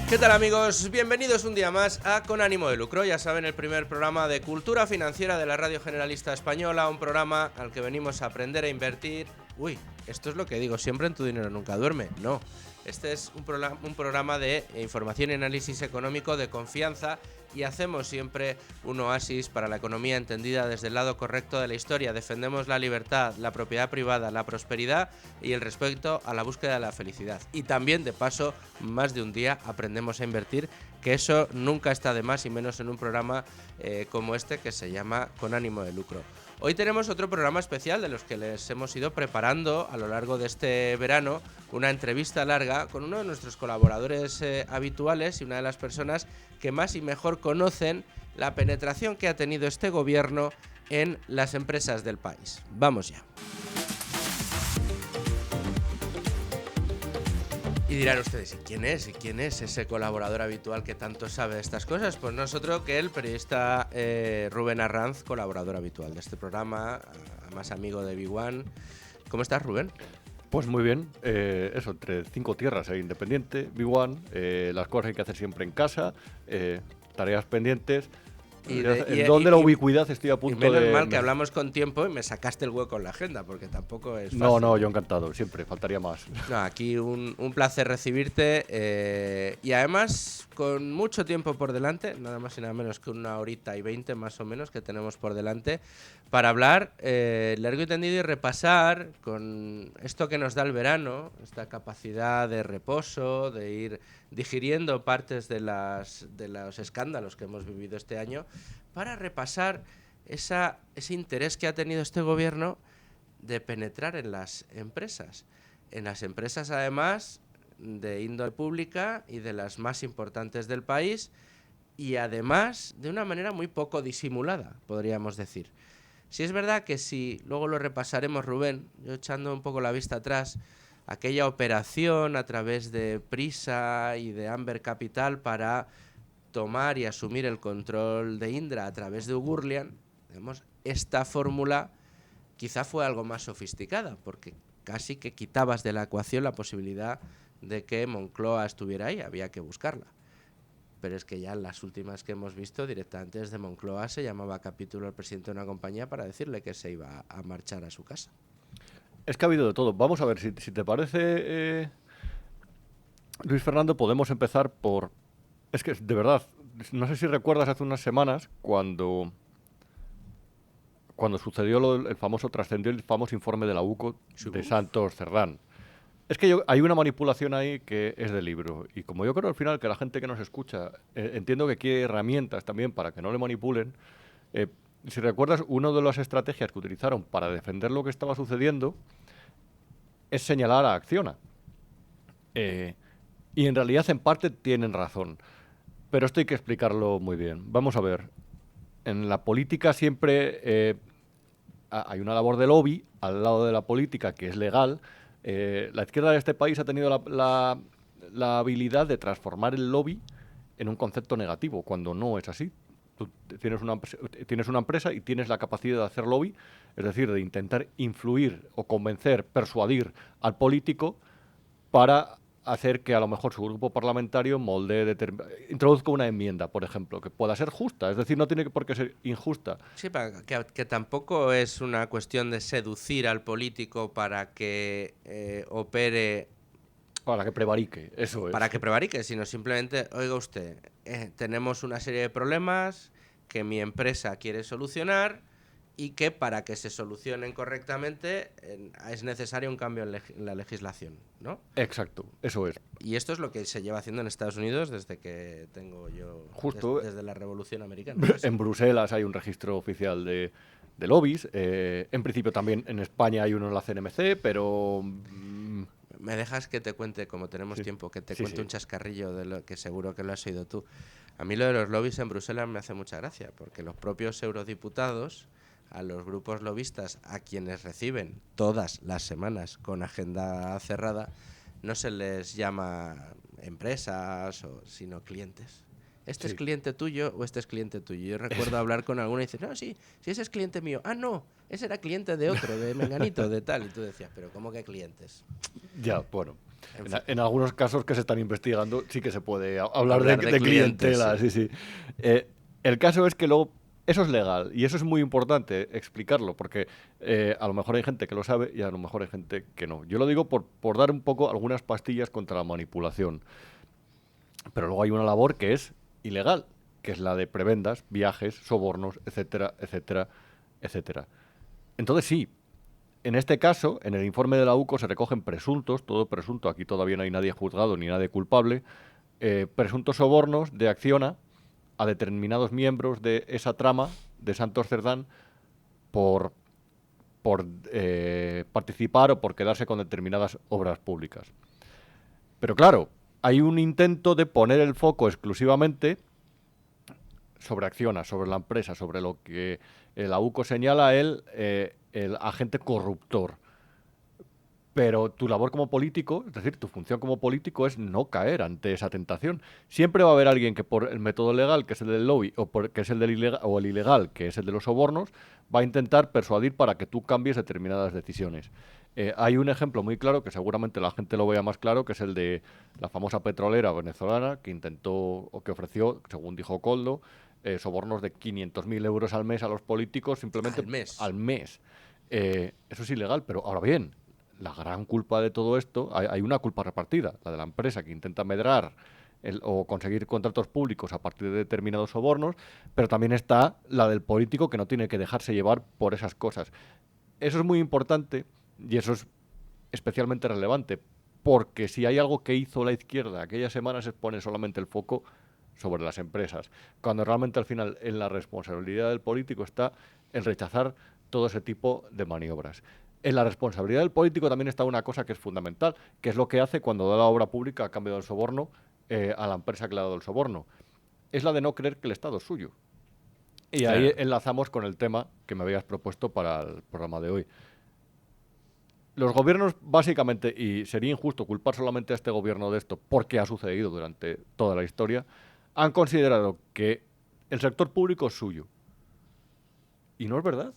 ¿Qué tal, amigos? Bienvenidos un día más a Con Ánimo de Lucro. Ya saben, el primer programa de cultura financiera de la Radio Generalista Española, un programa al que venimos a aprender a invertir. Uy, esto es lo que digo siempre, en tu dinero nunca duerme. No, este es un programa de información y análisis económico de confianza, y hacemos siempre un oasis para la economía entendida desde el lado correcto de la historia. Defendemos la libertad, la propiedad privada, la prosperidad y el respeto a la búsqueda de la felicidad. Y también, de paso, más de un día aprendemos a invertir, que eso nunca está de más, y menos en un programa como este, que se llama Con Ánimo de Lucro. Hoy tenemos otro programa especial de los que les hemos ido preparando a lo largo de este verano, una entrevista larga con uno de nuestros colaboradores habituales y una de las personas que más y mejor conocen la penetración que ha tenido este gobierno en las empresas del país. Vamos ya. Y dirán ustedes, ¿y quién es? ¿Y quién es ese colaborador habitual que tanto sabe de estas cosas? Pues no es otro que el periodista Rubén Arranz, colaborador habitual de este programa, además amigo de Big One. ¿Cómo estás, Rubén? Pues muy bien, eso, entre 5 tierras, Independiente, Big One, las cosas que hay que hacer siempre en casa, tareas pendientes. ¿En dónde la ubicuidad estoy a punto de...? Y menos mal que hablamos con tiempo y me sacaste el hueco en la agenda, porque tampoco es fácil. No, yo encantado, siempre, faltaría más. No, aquí un placer recibirte, y además con mucho tiempo por delante, nada más y nada menos que 1h20 más o menos que tenemos por delante, para hablar largo y tendido y repasar con esto que nos da el verano, esta capacidad de reposo, de ir digiriendo partes de los escándalos que hemos vivido este año, para repasar ese interés que ha tenido este gobierno de penetrar en las empresas. En las empresas, además, de índole pública y de las más importantes del país, y además de una manera muy poco disimulada, podríamos decir. Si es verdad que si luego lo repasaremos, Rubén, yo echando un poco la vista atrás, aquella operación a través de Prisa y de Amber Capital para tomar y asumir el control de Indra a través de Ugurlian, digamos, esta fórmula quizá fue algo más sofisticada, porque casi que quitabas de la ecuación la posibilidad de que Moncloa estuviera ahí, había que buscarla. Pero es que ya en las últimas que hemos visto, directamente desde Moncloa se llamaba a capítulo al presidente de una compañía para decirle que se iba a marchar a su casa. Es que ha habido de todo. Vamos a ver, si te parece, Luis Fernando, podemos empezar por... Es que, de verdad, no sé si recuerdas hace unas semanas cuando sucedió el famoso, trascendió el famoso informe de la UCO de Santos Cerdán. Es que hay una manipulación ahí que es de libro. Y como yo creo al final que la gente que nos escucha, entiendo que quiere herramientas también para que no le manipulen, si recuerdas, una de las estrategias que utilizaron para defender lo que estaba sucediendo es señalar a Acciona. Y en realidad en parte tienen razón. Pero esto hay que explicarlo muy bien. Vamos a ver. En la política siempre hay una labor de lobby al lado de la política que es legal. La izquierda de este país ha tenido la habilidad de transformar el lobby en un concepto negativo, cuando no es así. Tú tienes una empresa y tienes la capacidad de hacer lobby, es decir, de intentar influir o convencer, persuadir al político para hacer que a lo mejor su grupo parlamentario introduzca una enmienda, por ejemplo, que pueda ser justa, es decir, no tiene por qué ser injusta. Sí, que tampoco es una cuestión de seducir al político para que opere... Para que prevarique, eso es. Para que prevarique, sino simplemente, oiga usted, tenemos una serie de problemas que mi empresa quiere solucionar, y que para que se solucionen correctamente es necesario un cambio en la legislación, ¿no? Exacto, eso es. Y esto es lo que se lleva haciendo en Estados Unidos desde que tengo yo... Justo. Desde la Revolución Americana. En Bruselas hay un registro oficial de lobbies. En principio también en España hay uno en la CNMC, pero... ¿Me dejas que te cuente, como tenemos tiempo, que te cuente un chascarrillo de lo que seguro que lo has oído tú? A mí lo de los lobbies en Bruselas me hace mucha gracia, porque los propios eurodiputados, a los grupos lobistas, a quienes reciben todas las semanas con agenda cerrada, no se les llama empresas, sino clientes. ¿Este es cliente tuyo o este es cliente tuyo? Yo recuerdo hablar con alguno y dice, no, sí, ese es cliente mío. Ah, no, ese era cliente de otro, de Menganito, de tal. Y tú decías, pero ¿cómo que clientes? Ya, bueno. En algunos casos que se están investigando sí que se puede hablar de clientes, clientela, sí. El caso es que luego eso es legal y eso es muy importante explicarlo porque a lo mejor hay gente que lo sabe y a lo mejor hay gente que no. Yo lo digo por dar un poco algunas pastillas contra la manipulación. Pero luego hay una labor que es ilegal, que es la de prebendas, viajes, sobornos, etcétera, etcétera, etcétera. Entonces sí, en este caso, en el informe de la UCO se recogen presuntos, todo presunto, aquí todavía no hay nadie juzgado ni nadie culpable, presuntos sobornos de Acciona a determinados miembros de esa trama de Santos Cerdán por, por participar o por quedarse con determinadas obras públicas. Pero claro, hay un intento de poner el foco exclusivamente sobre Acciona, sobre la empresa, sobre lo que el AUCO señala el agente corruptor. Pero tu labor como político, es decir, tu función como político es no caer ante esa tentación. Siempre va a haber alguien que por el método legal, que es el del lobby, que es el del ilegal, o el ilegal, que es el de los sobornos, va a intentar persuadir para que tú cambies determinadas decisiones. Hay un ejemplo muy claro, que seguramente la gente lo vea más claro, que es el de la famosa petrolera venezolana, que intentó o que ofreció, según dijo Coldo, sobornos de 500.000 euros al mes a los políticos, simplemente al mes. Eso es ilegal, pero ahora bien, la gran culpa de todo esto, hay una culpa repartida, la de la empresa que intenta medrar o conseguir contratos públicos a partir de determinados sobornos, pero también está la del político que no tiene que dejarse llevar por esas cosas. Eso es muy importante y eso es especialmente relevante, porque si hay algo que hizo la izquierda aquellas semanas es poner solamente el foco sobre las empresas, cuando realmente al final en la responsabilidad del político está el rechazar todo ese tipo de maniobras. En la responsabilidad del político también está una cosa que es fundamental, que es lo que hace cuando da la obra pública a cambio del soborno a la empresa que le ha dado el soborno. Es la de no creer que el Estado es suyo. Y claro, ahí enlazamos con el tema que me habías propuesto para el programa de hoy. Los gobiernos, básicamente, y sería injusto culpar solamente a este gobierno de esto, porque ha sucedido durante toda la historia, han considerado que el sector público es suyo. Y no es verdad.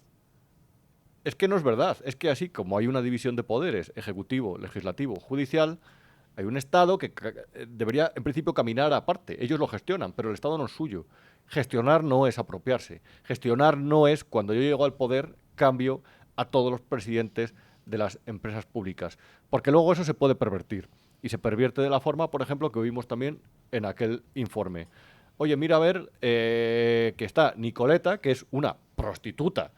Es que no es verdad. Es que así como hay una división de poderes, ejecutivo, legislativo, judicial, hay un Estado que debería, en principio, caminar aparte. Ellos lo gestionan, pero el Estado no es suyo. Gestionar no es apropiarse. Gestionar no es, cuando yo llego al poder, cambio a todos los presidentes de las empresas públicas. Porque luego eso se puede pervertir. Y se pervierte de la forma, por ejemplo, que vimos también en aquel informe. Oye, mira a ver que está Nicoleta, que es una prostituta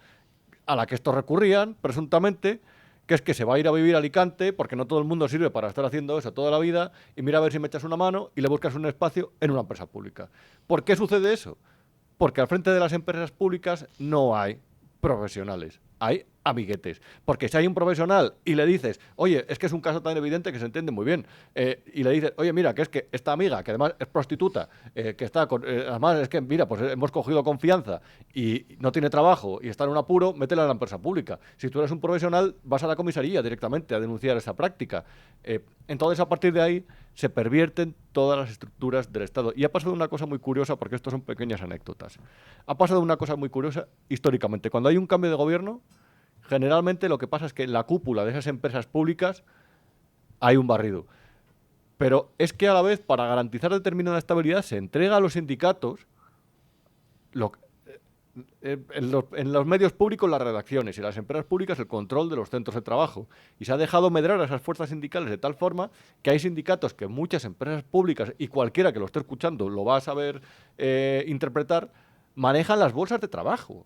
a la que estos recurrían, presuntamente, que es que se va a ir a vivir a Alicante porque no todo el mundo sirve para estar haciendo eso toda la vida y mira a ver si me echas una mano y le buscas un espacio en una empresa pública. ¿Por qué sucede eso? Porque al frente de las empresas públicas no hay profesionales, hay amiguetes. Porque si hay un profesional y le dices, oye, es que es un caso tan evidente que se entiende muy bien, y le dices, oye, mira, que es que esta amiga, que además es prostituta, que está con, además es que, mira, pues hemos cogido confianza y no tiene trabajo y está en un apuro, métela en la empresa pública. Si tú eres un profesional, vas a la comisaría directamente a denunciar esa práctica. Entonces, a partir de ahí, se pervierten todas las estructuras del Estado. Y ha pasado una cosa muy curiosa, porque esto son pequeñas anécdotas. Ha pasado una cosa muy curiosa históricamente. Cuando hay un cambio de gobierno, generalmente lo que pasa es que en la cúpula de esas empresas públicas hay un barrido. Pero es que a la vez, para garantizar determinada estabilidad, se entrega a los sindicatos en los medios públicos las redacciones y las empresas públicas el control de los centros de trabajo. Y se ha dejado medrar a esas fuerzas sindicales de tal forma que hay sindicatos que muchas empresas públicas, y cualquiera que lo esté escuchando lo va a saber interpretar, manejan las bolsas de trabajo.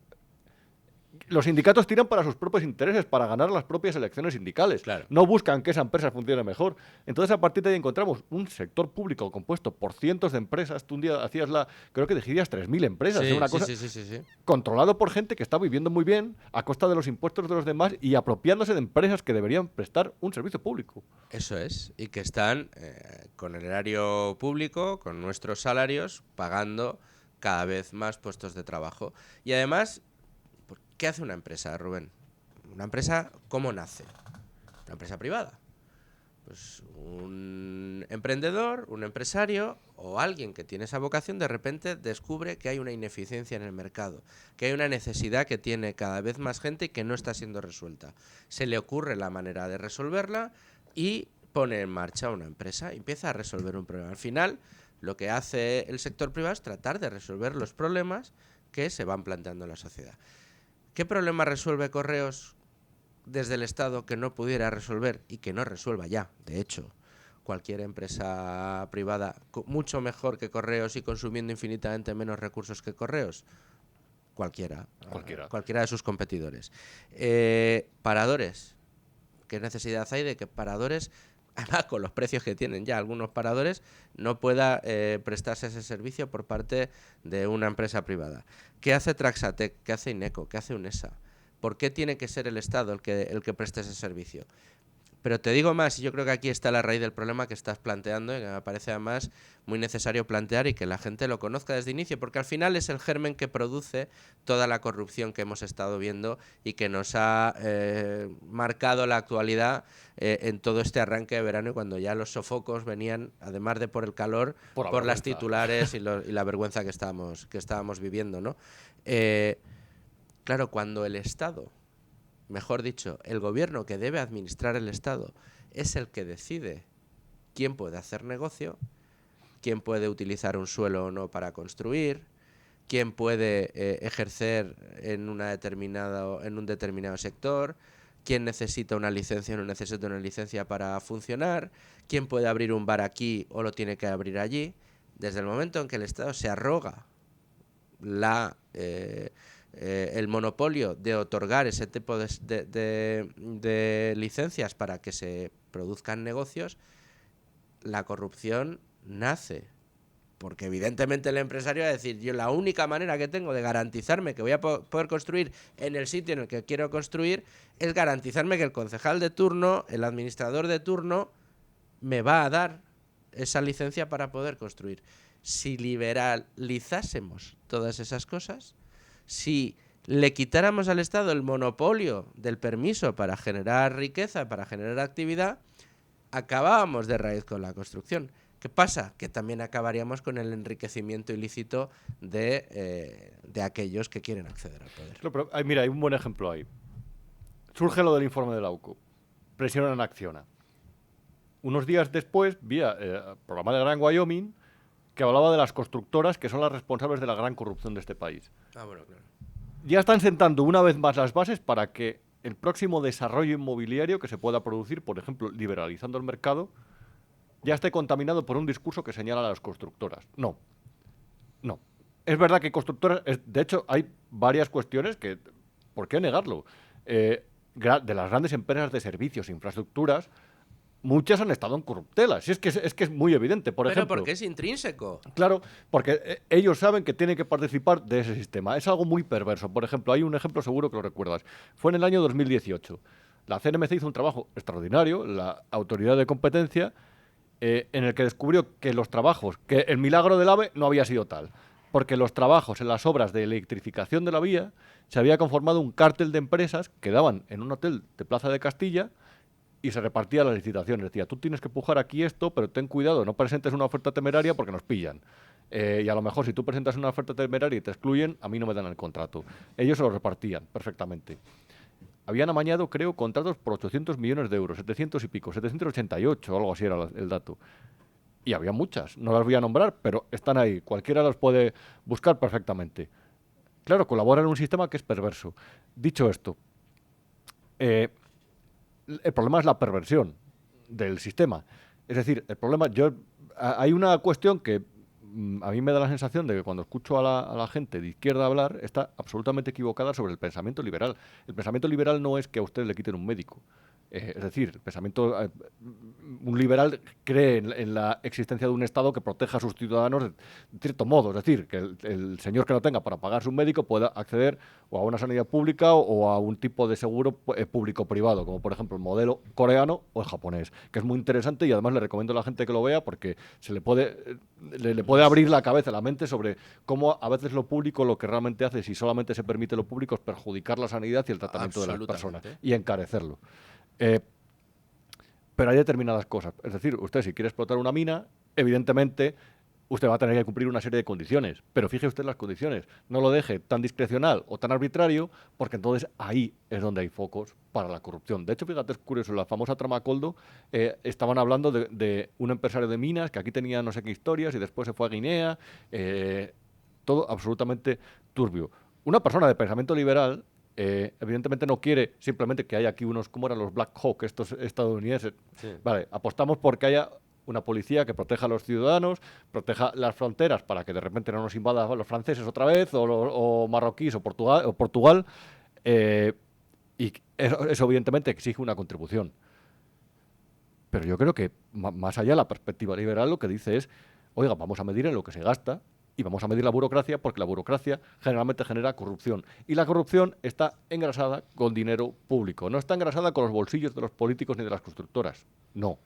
Los sindicatos tiran para sus propios intereses, para ganar las propias elecciones sindicales. Claro. No buscan que esa empresa funcione mejor. Entonces, a partir de ahí encontramos un sector público compuesto por cientos de empresas. Tú un día hacías creo que dirías 3.000 empresas. Sí, una sí, cosa sí. controlado por gente que está viviendo muy bien a costa de los impuestos de los demás y apropiándose de empresas que deberían prestar un servicio público. Eso es. Y que están con el erario público, con nuestros salarios, pagando cada vez más puestos de trabajo. Y además, ¿qué hace una empresa, Rubén? ¿Una empresa cómo nace? Una empresa privada. Pues un emprendedor, un empresario o alguien que tiene esa vocación de repente descubre que hay una ineficiencia en el mercado, que hay una necesidad que tiene cada vez más gente y que no está siendo resuelta. Se le ocurre la manera de resolverla y pone en marcha una empresa y empieza a resolver un problema. Al final, lo que hace el sector privado es tratar de resolver los problemas que se van planteando en la sociedad. ¿Qué problema resuelve Correos desde el Estado que no pudiera resolver y que no resuelva ya? De hecho, cualquier empresa privada mucho mejor que Correos y consumiendo infinitamente menos recursos que Correos. Cualquiera de sus competidores. Paradores. ¿Qué necesidad hay de que paradores, además con los precios que tienen ya algunos paradores, no pueda prestarse ese servicio por parte de una empresa privada? ¿Qué hace Traxatec? ¿Qué hace Ineco? ¿Qué hace Unesa? ¿Por qué tiene que ser el Estado el que preste ese servicio? Pero te digo más, y yo creo que aquí está la raíz del problema que estás planteando y que me parece además muy necesario plantear y que la gente lo conozca desde el inicio, porque al final es el germen que produce toda la corrupción que hemos estado viendo y que nos ha marcado la actualidad en todo este arranque de verano, y cuando ya los sofocos venían, además de por el calor, por las titulares y la vergüenza que estábamos viviendo, ¿no? Claro, cuando el Estado, mejor dicho, el gobierno que debe administrar el Estado, es el que decide quién puede hacer negocio, quién puede utilizar un suelo o no para construir, quién puede ejercer en un determinado sector, quién necesita una licencia o no necesita una licencia para funcionar, quién puede abrir un bar aquí o lo tiene que abrir allí. Desde el momento en que el Estado se arroga el monopolio de otorgar ese tipo de licencias para que se produzcan negocios, la corrupción nace. Porque evidentemente el empresario va a decir, yo la única manera que tengo de garantizarme que voy a poder construir en el sitio en el que quiero construir es garantizarme que el concejal de turno, el administrador de turno, me va a dar esa licencia para poder construir. Si liberalizásemos todas esas cosas, si le quitáramos al Estado el monopolio del permiso para generar riqueza, para generar actividad, acabábamos de raíz con la construcción. ¿Qué pasa? Que también acabaríamos con el enriquecimiento ilícito de aquellos que quieren acceder al poder. No, pero, mira, hay un buen ejemplo ahí. Surge lo del informe de la UCO. Presionan Acciona. Unos días después, vía programa de Gran Wyoming, que hablaba de las constructoras que son las responsables de la gran corrupción de este país. Bueno, claro. Ya están sentando una vez más las bases para que el próximo desarrollo inmobiliario que se pueda producir, por ejemplo, liberalizando el mercado, ya esté contaminado por un discurso que señala a las constructoras. No. Es verdad que constructoras... de hecho, hay varias cuestiones que... ¿Por qué negarlo? De las grandes empresas de servicios, infraestructuras, muchas han estado en corruptelas. Es que es muy evidente. Pero porque es intrínseco. Claro, porque ellos saben que tienen que participar de ese sistema. Es algo muy perverso. Por ejemplo, hay un ejemplo seguro que lo recuerdas. Fue en el año 2018. La CNMC hizo un trabajo extraordinario, la autoridad de competencia, en el que descubrió que los trabajos, que el milagro del AVE no había sido tal, porque los trabajos en las obras de electrificación de la vía se había conformado un cártel de empresas que daban en un hotel de Plaza de Castilla y se repartía las licitaciones. Decía, tú tienes que pujar aquí esto, pero ten cuidado, no presentes una oferta temeraria porque nos pillan. Y a lo mejor si tú presentas una oferta temeraria y te excluyen, a mí no me dan el contrato. Ellos se lo repartían perfectamente. Habían amañado, creo, contratos por 800 millones de euros, 700 y pico, 788, algo así era el dato. Y había muchas, no las voy a nombrar, pero están ahí. Cualquiera las puede buscar perfectamente. Claro, colaboran en un sistema que es perverso. Dicho esto, el problema es la perversión del sistema. Es decir, el problema... hay una cuestión que a mí me da la sensación de que cuando escucho a la gente de izquierda hablar, está absolutamente equivocada sobre el pensamiento liberal. El pensamiento liberal no es que a usted le quiten un médico. Es decir, el pensamiento, un liberal cree en la existencia de un Estado que proteja a sus ciudadanos de cierto modo. Es decir, que el señor que no tenga para pagar su médico pueda acceder o a una sanidad pública o a un tipo de seguro público-privado, como por ejemplo el modelo coreano o el japonés, que es muy interesante y además le recomiendo a la gente que lo vea porque se le puede abrir la cabeza, la mente sobre cómo a veces lo público lo que realmente hace, si solamente se permite lo público, es perjudicar la sanidad y el tratamiento de las personas y encarecerlo. Pero hay determinadas cosas. Es decir, usted si quiere explotar una mina, evidentemente usted va a tener que cumplir una serie de condiciones. Pero fíjese usted las condiciones. No lo deje tan discrecional o tan arbitrario, porque entonces ahí es donde hay focos para la corrupción. De hecho, fíjate, es curioso, la famosa trama Coldo, estaban hablando de un empresario de minas que aquí tenía no sé qué historias y después se fue a Guinea. Todo absolutamente turbio. Una persona de pensamiento liberal evidentemente no quiere simplemente que haya aquí unos, ¿cómo eran los Black Hawk, estos estadounidenses? Sí. Vale, apostamos porque haya una policía que proteja a los ciudadanos, proteja las fronteras para que de repente no nos invadan los franceses otra vez, o marroquíes o Portugal, y eso evidentemente exige una contribución. Pero yo creo que más allá de la perspectiva liberal lo que dice es, oiga, vamos a medir en lo que se gasta y vamos a medir la burocracia porque la burocracia generalmente genera corrupción. Y la corrupción está engrasada con dinero público. No está engrasada con los bolsillos de los políticos ni de las constructoras. No.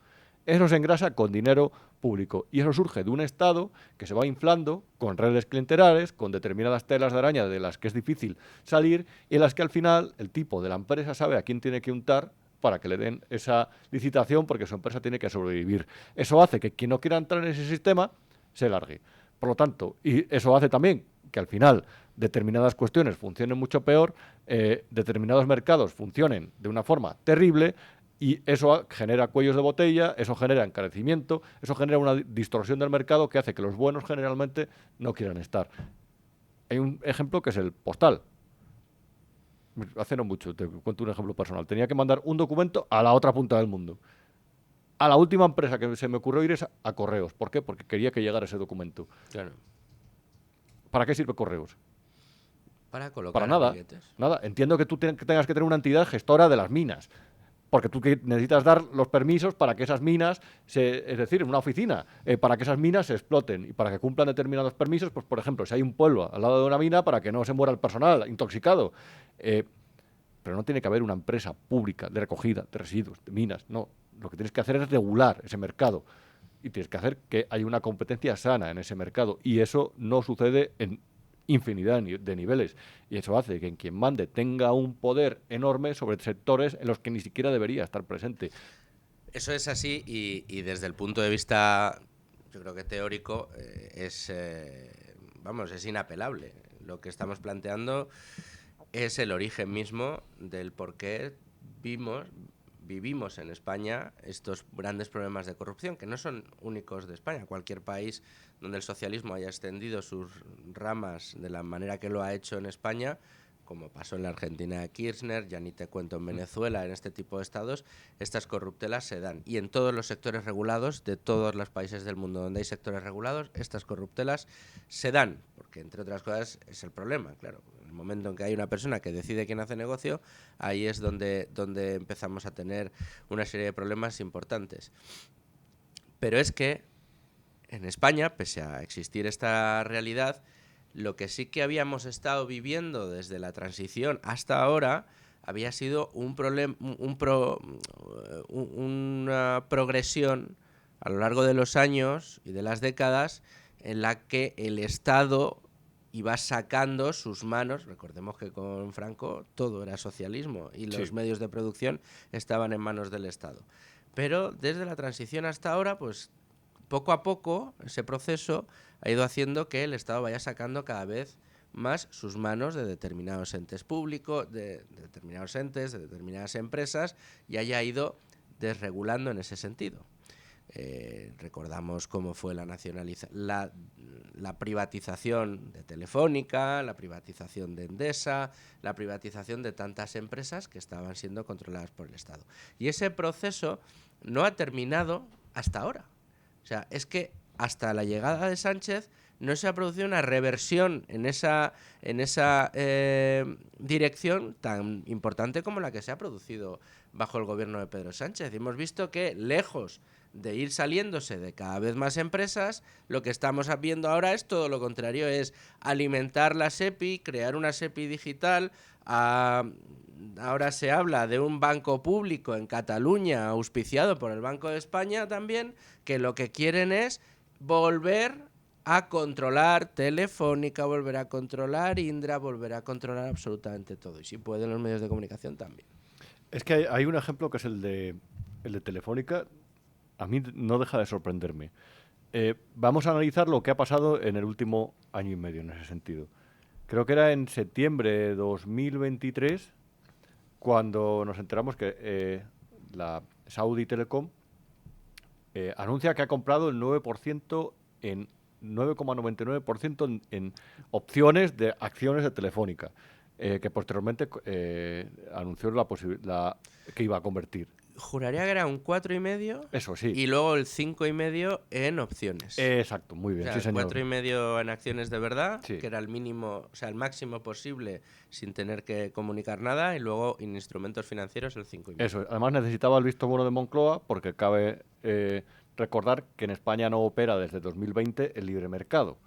Eso se engrasa con dinero público. Y eso surge de un Estado que se va inflando con redes clientelares, con determinadas telas de araña de las que es difícil salir y en las que al final el tipo de la empresa sabe a quién tiene que untar para que le den esa licitación porque su empresa tiene que sobrevivir. Eso hace que quien no quiera entrar en ese sistema se largue. Por lo tanto, y eso hace también que al final determinadas cuestiones funcionen mucho peor, determinados mercados funcionen de una forma terrible y eso genera cuellos de botella, eso genera encarecimiento, eso genera una distorsión del mercado que hace que los buenos generalmente no quieran estar. Hay un ejemplo que es el postal. Hace no mucho, te cuento un ejemplo personal. Tenía que mandar un documento a la otra punta del mundo. A la última empresa que se me ocurrió ir es a Correos. ¿Por qué? Porque quería que llegara ese documento. Claro. ¿Para qué sirve Correos? Para colocar Para nada. amiguetes. Nada. Entiendo que tú tengas que tener una entidad gestora de las minas. Porque tú necesitas dar los permisos para que esas minas, es decir, una oficina, para que esas minas se exploten y para que cumplan determinados permisos, pues por ejemplo, si hay un pueblo al lado de una mina, para que no se muera el personal intoxicado. Pero no tiene que haber una empresa pública de recogida de residuos, de minas, no. Lo que tienes que hacer es regular ese mercado y tienes que hacer que haya una competencia sana en ese mercado y eso no sucede en infinidad de niveles y eso hace que quien mande tenga un poder enorme sobre sectores en los que ni siquiera debería estar presente. Eso es así y desde el punto de vista, yo creo que teórico, vamos, es inapelable. Lo que estamos planteando es el origen mismo del por qué vivimos en España estos grandes problemas de corrupción, que no son únicos de España. Cualquier país donde el socialismo haya extendido sus ramas de la manera que lo ha hecho en España, como pasó en la Argentina de Kirchner, ya ni te cuento en Venezuela, en este tipo de estados, estas corruptelas se dan. Y en todos los sectores regulados de todos los países del mundo donde hay sectores regulados, estas corruptelas se dan, porque entre otras cosas es el problema, claro. En el momento en que hay una persona que decide quién hace negocio, ahí es donde empezamos a tener una serie de problemas importantes. Pero es que en España, pese a existir esta realidad, lo que sí que habíamos estado viviendo desde la transición hasta ahora había sido una progresión a lo largo de los años y de las décadas en la que el Estado iba sacando sus manos. Recordemos que con Franco todo era socialismo y los medios de producción estaban en manos del Estado. Pero desde la transición hasta ahora, pues poco a poco ese proceso ha ido haciendo que el Estado vaya sacando cada vez más sus manos de determinados entes públicos, de determinados entes, de determinadas empresas, y haya ido desregulando en ese sentido. Recordamos cómo fue la privatización de Telefónica, la privatización de Endesa, la privatización de tantas empresas que estaban siendo controladas por el Estado. Y ese proceso no ha terminado hasta ahora. O sea, es que hasta la llegada de Sánchez no se ha producido una reversión en esa dirección tan importante como la que se ha producido bajo el gobierno de Pedro Sánchez. Y hemos visto que, lejos de ir saliéndose de cada vez más empresas, lo que estamos viendo ahora es todo lo contrario, es alimentar la SEPI, crear una SEPI digital. Ahora se habla de un banco público en Cataluña, auspiciado por el Banco de España también, que lo que quieren es volver a controlar Telefónica, volver a controlar Indra, volver a controlar absolutamente todo. Y si pueden los medios de comunicación también. Es que hay un ejemplo que es el de Telefónica. A mí no deja de sorprenderme. Vamos a analizar lo que ha pasado en el último año y medio en ese sentido. Creo que era en septiembre de 2023 cuando nos enteramos que la Saudi Telecom anuncia que ha comprado el 9% en 9,99% en opciones de acciones de Telefónica, que posteriormente anunció que iba a convertir. Juraría que era un 4,5 Eso sí. y luego el 5,5 en opciones. Exacto, muy bien, O sea, sí el señor. 4,5 en acciones de verdad, Sí. que era el mínimo, o sea, el máximo posible sin tener que comunicar nada, y luego en instrumentos financieros el 5,5. Eso, además necesitaba el visto bueno de Moncloa porque cabe recordar que en España no opera desde 2020 el libre mercado,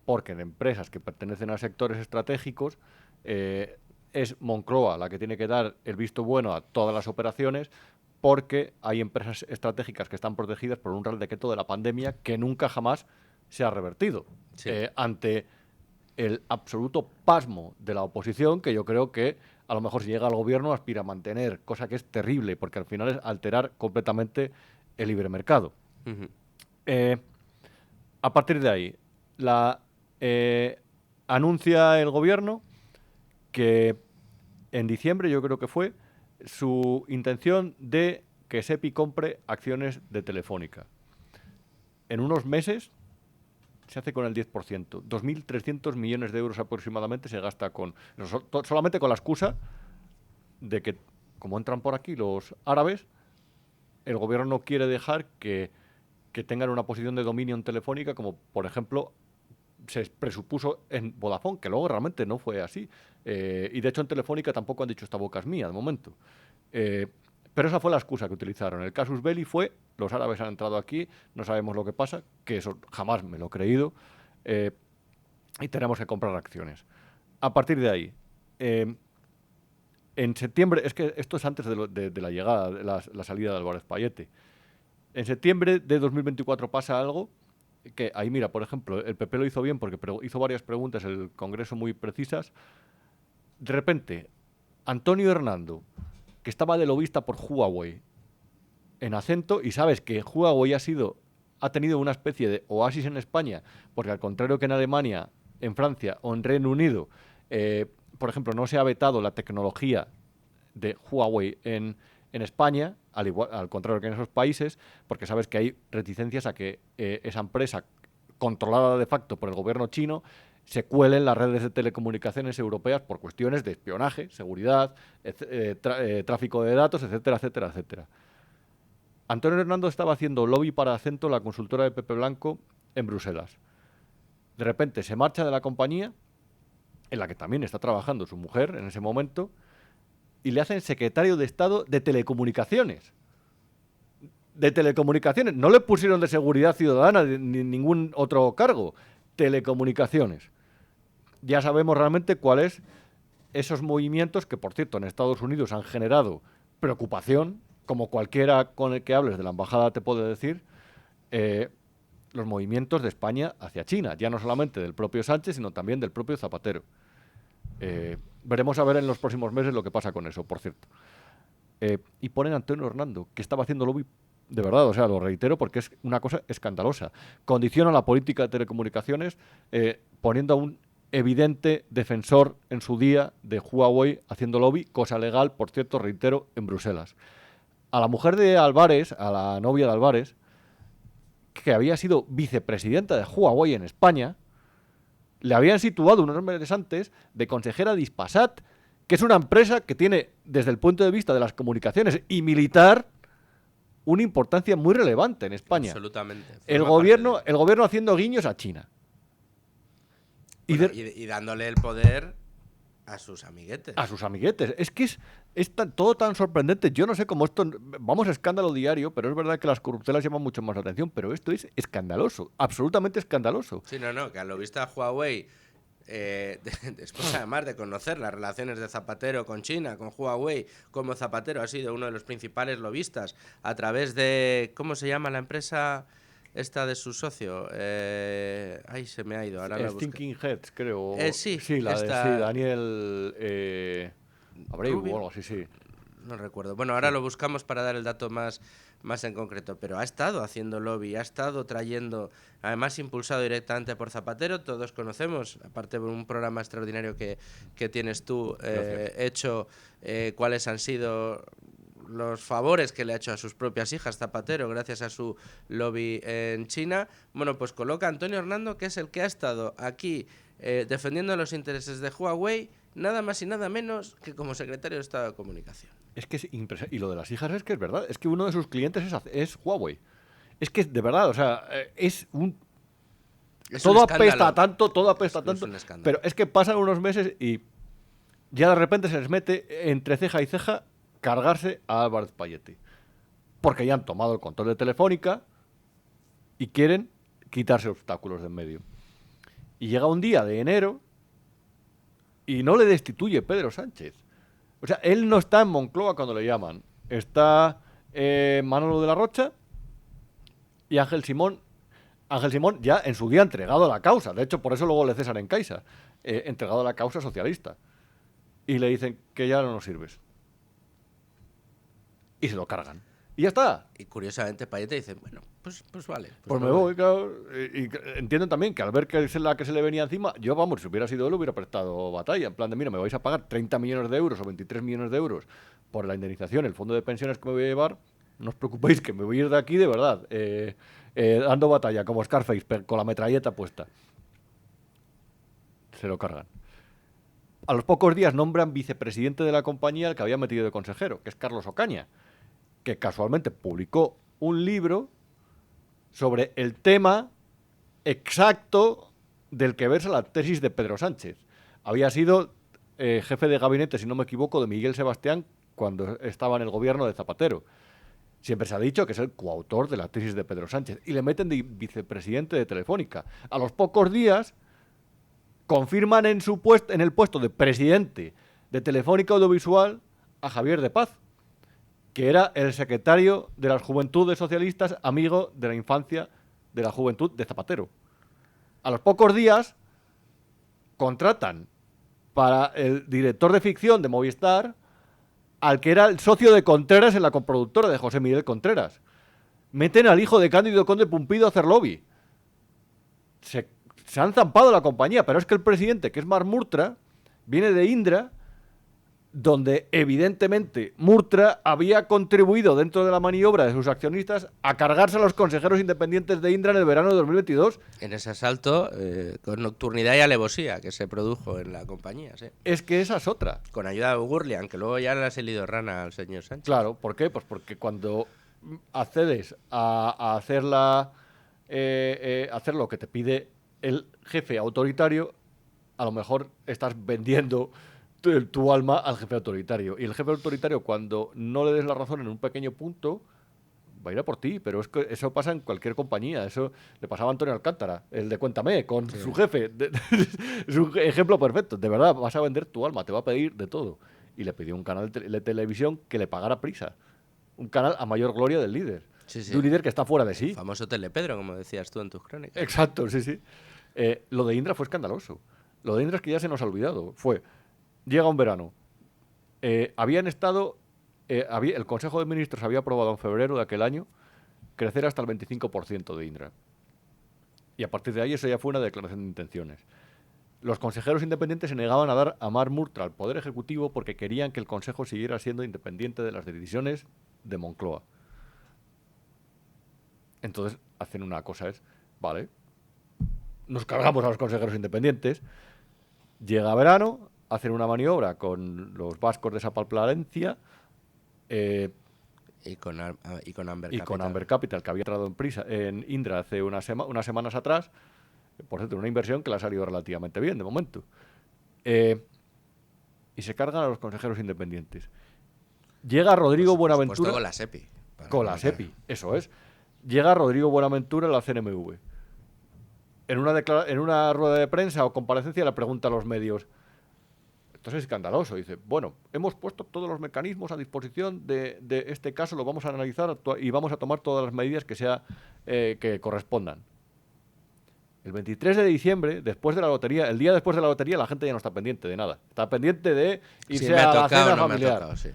porque en empresas que pertenecen a sectores estratégicos es Moncloa la que tiene que dar el visto bueno a todas las operaciones, porque hay empresas estratégicas que están protegidas por un real decreto de la pandemia que nunca jamás se ha revertido. Sí. Ante el absoluto pasmo de la oposición, que yo creo que a lo mejor si llega al gobierno aspira a mantener, cosa que es terrible, porque al final es alterar completamente el libre mercado. Ujú. A partir de ahí, anuncia el gobierno que en diciembre, yo creo que fue, su intención de que SEPI compre acciones de Telefónica. En unos meses se hace con el 10%. 2.300 millones de euros aproximadamente se gasta solamente con la excusa de que, como entran por aquí los árabes, el gobierno no quiere dejar que tengan una posición de dominio en Telefónica, como por ejemplo se presupuso en Vodafone, que luego realmente no fue así. Y de hecho en Telefónica tampoco han dicho esta boca es mía de momento. Pero esa fue la excusa que utilizaron. El casus belli fue, los árabes han entrado aquí, no sabemos lo que pasa, que eso jamás me lo he creído, y tenemos que comprar acciones. A partir de ahí, en septiembre, es que esto es antes de la llegada, de la salida de Álvarez Payete. En septiembre de 2024 pasa algo que ahí, mira, por ejemplo, el PP lo hizo bien porque hizo varias preguntas en el Congreso muy precisas. De repente, Antonio Hernando, que estaba de lobista por Huawei en Acento, y sabes que Huawei ha tenido una especie de oasis en España, porque al contrario que en Alemania, en Francia o en Reino Unido, por ejemplo, no se ha vetado la tecnología de Huawei en España, al contrario que en esos países, porque sabes que hay reticencias a que esa empresa, controlada de facto por el gobierno chino, se cuele en las redes de telecomunicaciones europeas por cuestiones de espionaje, seguridad, tráfico de datos, etcétera, etcétera, etcétera. Antonio Hernando estaba haciendo lobby para Acento, la consultora de Pepe Blanco, en Bruselas. De repente se marcha de la compañía, en la que también está trabajando su mujer en ese momento, y le hacen secretario de Estado de Telecomunicaciones. De Telecomunicaciones. No le pusieron de Seguridad Ciudadana ni ningún otro cargo. Telecomunicaciones. Ya sabemos realmente cuáles esos movimientos que, por cierto, en Estados Unidos han generado preocupación, como cualquiera con el que hables de la embajada te puede decir, los movimientos de España hacia China, ya no solamente del propio Sánchez, sino también del propio Zapatero. Veremos a ver en los próximos meses lo que pasa con eso, por cierto. Y ponen a Antonio Hernando, que estaba haciendo lobby de verdad, o sea, lo reitero porque es una cosa escandalosa. Condiciona la política de telecomunicaciones poniendo a un evidente defensor en su día de Huawei haciendo lobby, cosa legal, por cierto, reitero, en Bruselas. A la mujer de Álvarez, a la novia de Álvarez, que había sido vicepresidenta de Huawei en España, le habían situado unos meses antes de consejera de Hispasat, que es una empresa que tiene, desde el punto de vista de las comunicaciones y militar, una importancia muy relevante en España. Absolutamente. El gobierno haciendo guiños a China. Bueno, y dándole el poder a sus amiguetes. A sus amiguetes. Es que es todo tan sorprendente. Yo no sé cómo esto... Vamos a escándalo diario, pero es verdad que las corruptelas llaman mucho más la atención, pero esto es escandaloso, absolutamente escandaloso. Sí, no, que a lo visto a Huawei, después además de conocer las relaciones de Zapatero con China, con Huawei, como Zapatero ha sido uno de los principales lobistas a través de... ¿Cómo se llama la empresa esta de su socio? Ay, se me ha ido. Ahora Thinking Heads, creo. Sí, la de Daniel Abreu Rubio. o algo así, sí. No recuerdo. Bueno, ahora lo buscamos para dar el dato más más en concreto, pero ha estado haciendo lobby, ha estado trayendo, además impulsado directamente por Zapatero. Todos conocemos, aparte de un programa extraordinario que tienes tú hecho, cuáles han sido los favores que le ha hecho a sus propias hijas Zapatero gracias a su lobby en China. Bueno, pues coloca a Antonio Hernando, que es el que ha estado aquí defendiendo los intereses de Huawei, nada más y nada menos que como secretario de Estado de Comunicación. Es que es impresionante. Y lo de las hijas es que es verdad. Es que uno de sus clientes es Huawei. Es que de verdad, o sea, es un... todo apesta tanto, todo apesta tanto. Pero es que pasan unos meses y ya de repente se les mete entre ceja y ceja cargarse a Álvarez Pallete. Porque ya han tomado el control de Telefónica y quieren quitarse obstáculos de en medio. Y llega un día de enero y no le destituye Pedro Sánchez. O sea, él no está en Moncloa cuando le llaman. Está Manolo de la Rocha y Ángel Simón. Ángel Simón ya en su día entregado a la causa. De hecho, por eso luego le cesan en Caixa. Entregado a la causa socialista. Y le dicen que ya no nos sirves. Y se lo cargan. Y ya está. Y curiosamente Payete dice, bueno, pues vale. Pues me voy, claro. Y entienden también que al ver que es la que se le venía encima, yo, vamos, si hubiera sido él, hubiera prestado batalla. En plan de, mira, me vais a pagar 30 millones de euros o 23 millones de euros por la indemnización, el fondo de pensiones que me voy a llevar. No os preocupéis, que me voy a ir de aquí de verdad. Dando batalla, como Scarface, con la metralleta puesta. Se lo cargan. A los pocos días nombran vicepresidente de la compañía al que había metido de consejero, que es Carlos Ocaña, que casualmente publicó un libro sobre el tema exacto del que versa la tesis de Pedro Sánchez. Había sido jefe de gabinete, si no me equivoco, de Miguel Sebastián cuando estaba en el gobierno de Zapatero. Siempre se ha dicho que es el coautor de la tesis de Pedro Sánchez. Y le meten de vicepresidente de Telefónica. A los pocos días confirman en el puesto de presidente de Telefónica Audiovisual a Javier de Paz, que era el secretario de las Juventudes Socialistas, amigo de la infancia de la juventud de Zapatero. A los pocos días contratan para el director de ficción de Movistar al que era el socio de Contreras en la coproductora de José Miguel Contreras. Meten al hijo de Cándido Conde Pumpido a hacer lobby. Se han zampado la compañía, pero es que el presidente, que es Marc Murtra, viene de Indra, donde evidentemente Murtra había contribuido dentro de la maniobra de sus accionistas a cargarse a los consejeros independientes de Indra en el verano de 2022. En ese asalto con nocturnidad y alevosía que se produjo en la compañía, sí. Es que esa es otra. Con ayuda de Gurlian, que luego ya le ha salido rana al señor Sánchez. Claro, ¿por qué? Pues porque cuando accedes a hacer lo que te pide el jefe autoritario, a lo mejor estás vendiendo tu alma al jefe autoritario. Y el jefe autoritario, cuando no le des la razón en un pequeño punto, va a ir a por ti. Pero es que eso pasa en cualquier compañía. Eso le pasaba a Antonio Alcántara, el de Cuéntame, con su jefe. Es un ejemplo perfecto. De verdad, vas a vender tu alma, te va a pedir de todo. Y le pidió un canal de televisión que le pagara prisa. Un canal a mayor gloria del líder. Sí. De un líder que está fuera de sí. El famoso Telepedro, como decías tú en tus crónicas. Exacto, sí. Lo de Indra fue escandaloso. Lo de Indra es que ya se nos ha olvidado. Llega un verano. Habían estado... el Consejo de Ministros había aprobado en febrero de aquel año crecer hasta el 25% de Indra. Y a partir de ahí eso ya fue una declaración de intenciones. Los consejeros independientes se negaban a dar a Marc Murtra al Poder Ejecutivo porque querían que el Consejo siguiera siendo independiente de las decisiones de Moncloa. Entonces hacen una cosa, vale, nos cargamos a los consejeros independientes, llega verano, hacen una maniobra con los vascos de Sapalpalencia y con Amber y Capital. Con Amber Capital, que había entrado en Indra hace unas semanas atrás, por cierto, una inversión que le ha salido relativamente bien de momento. Y se cargan a los consejeros independientes. Llega Rodrigo Buenaventura... Con la SEPI. Con la SEPI, eso es. Llega Rodrigo Buenaventura a la CNMV. En una rueda de prensa o comparecencia le pregunta a los medios, esto es escandaloso, dice, bueno, hemos puesto todos los mecanismos a disposición de este caso, lo vamos a analizar y vamos a tomar todas las medidas que correspondan. El 23 de diciembre, después de la lotería, el día después de la lotería, la gente ya no está pendiente de nada. Está pendiente de irse a la cena familiar. Sí.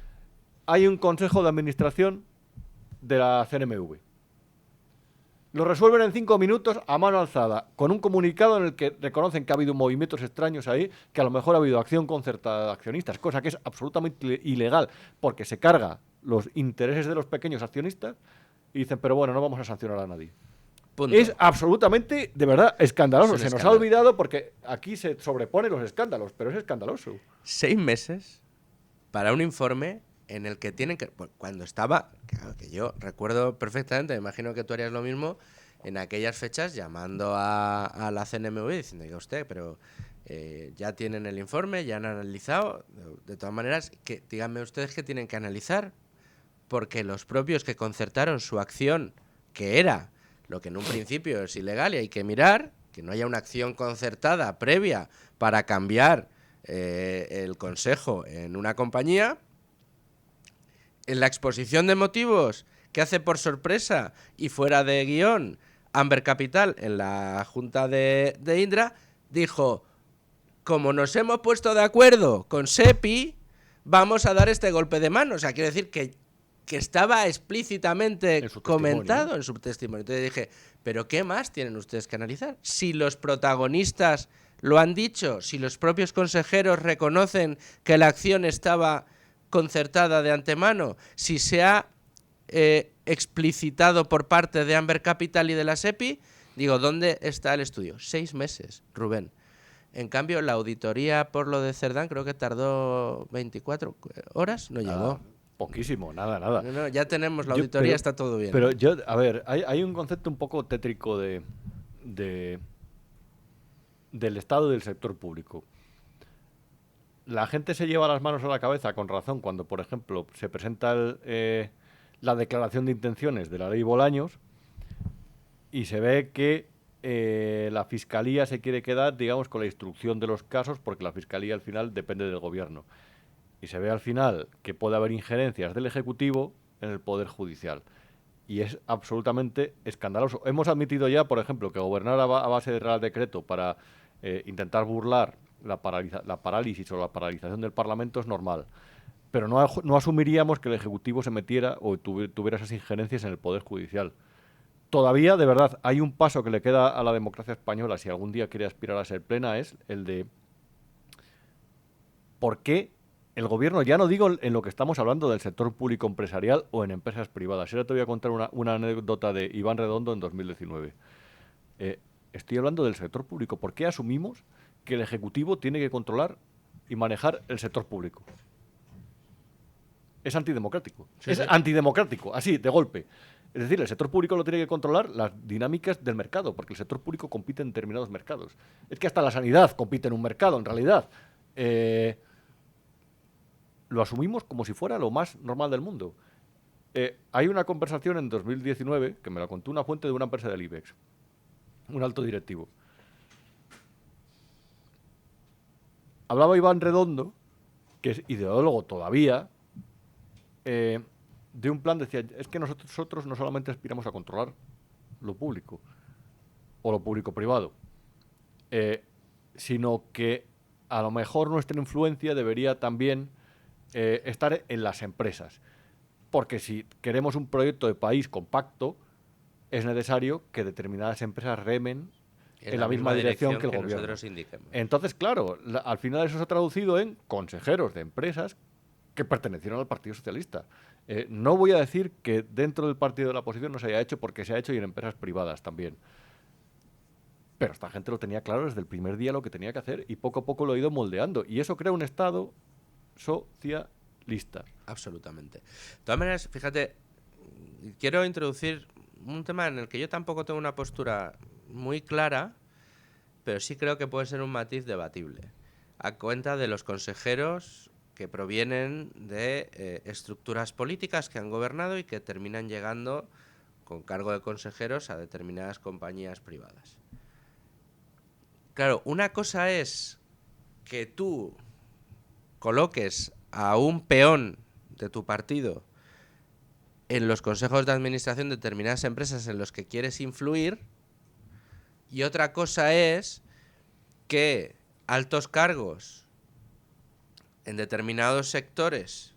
Hay un consejo de administración de la CNMV. Lo resuelven en 5 minutos a mano alzada, con un comunicado en el que reconocen que ha habido movimientos extraños ahí, que a lo mejor ha habido acción concertada de accionistas, cosa que es absolutamente ilegal, porque se carga los intereses de los pequeños accionistas y dicen, pero bueno, no vamos a sancionar a nadie. Punto. Es absolutamente, de verdad, escandaloso. Es un Se nos ha escándalo. olvidado porque aquí se sobreponen los escándalos, pero es escandaloso. 6 meses para un informe en el que tienen que... Pues, cuando estaba, claro, que yo recuerdo perfectamente, me imagino que tú harías lo mismo, en aquellas fechas llamando a la CNMV diciendo, oiga usted, pero ya tienen el informe, ya han analizado. De todas maneras, que díganme ustedes qué tienen que analizar, porque los propios que concertaron su acción, que era lo que en un principio es ilegal y hay que mirar, que no haya una acción concertada previa para cambiar el consejo en una compañía, en la exposición de motivos que hace por sorpresa y fuera de guión Amber Capital en la junta de Indra, dijo, como nos hemos puesto de acuerdo con SEPI, vamos a dar este golpe de mano. O sea, quiero decir que estaba explícitamente En su comentado testimonio. en su testimonio. Entonces dije, ¿pero qué más tienen ustedes que analizar? Si los protagonistas lo han dicho, si los propios consejeros reconocen que la acción estaba concertada de antemano, si se ha explicitado por parte de Amber Capital y de la SEPI, digo, ¿dónde está el estudio? 6 meses, Rubén. En cambio, la auditoría por lo de Cerdán creo que tardó 24 horas, no llegó. Poquísimo, nada, nada. No, ya tenemos la auditoría, está todo bien. Pero yo, a ver, hay un concepto un poco tétrico del Estado y del sector público. La gente se lleva las manos a la cabeza con razón cuando, por ejemplo, se presenta la declaración de intenciones de la ley Bolaños y se ve que la Fiscalía se quiere quedar, digamos, con la instrucción de los casos porque la Fiscalía al final depende del Gobierno. Y se ve al final que puede haber injerencias del Ejecutivo en el Poder Judicial. Y es absolutamente escandaloso. Hemos admitido ya, por ejemplo, que gobernar a base de Real Decreto para intentar burlar la parálisis o la paralización del Parlamento es normal. Pero no asumiríamos que el Ejecutivo se metiera o tuviera esas injerencias en el Poder Judicial. Todavía, de verdad, hay un paso que le queda a la democracia española, si algún día quiere aspirar a ser plena, es el de por qué el gobierno, ya no digo en lo que estamos hablando del sector público empresarial o en empresas privadas. Ahora te voy a contar una anécdota de Iván Redondo en 2019. Estoy hablando del sector público. ¿Por qué asumimos que el Ejecutivo tiene que controlar y manejar el sector público? Es antidemocrático. Sí, es sí. antidemocrático, así, de golpe. Es decir, el sector público lo tiene que controlar las dinámicas del mercado, porque el sector público compite en determinados mercados. Es que hasta la sanidad compite en un mercado, en realidad. Lo asumimos como si fuera lo más normal del mundo. Hay una conversación en 2019 que me la contó una fuente de una empresa del IBEX, un alto directivo. Hablaba Iván Redondo, que es ideólogo todavía, de un plan, decía, es que nosotros no solamente aspiramos a controlar lo público o lo público-privado, sino que a lo mejor nuestra influencia debería también estar en las empresas. Porque si queremos un proyecto de país compacto, es necesario que determinadas empresas remen en la misma dirección que el gobierno. Nosotros indiquemos. Entonces, claro, al final eso se ha traducido en consejeros de empresas que pertenecieron al Partido Socialista. No voy a decir que dentro del partido de la oposición no se haya hecho, porque se ha hecho y en empresas privadas también. Pero esta gente lo tenía claro desde el primer día lo que tenía que hacer y poco a poco lo ha ido moldeando. Y eso crea un Estado socialista. Absolutamente. De todas maneras, fíjate, quiero introducir un tema en el que yo tampoco tengo una postura muy clara, pero sí creo que puede ser un matiz debatible, a cuenta de los consejeros que provienen de estructuras políticas que han gobernado y que terminan llegando con cargo de consejeros a determinadas compañías privadas. Claro, una cosa es que tú coloques a un peón de tu partido en los consejos de administración de determinadas empresas en los que quieres influir, y otra cosa es que altos cargos en determinados sectores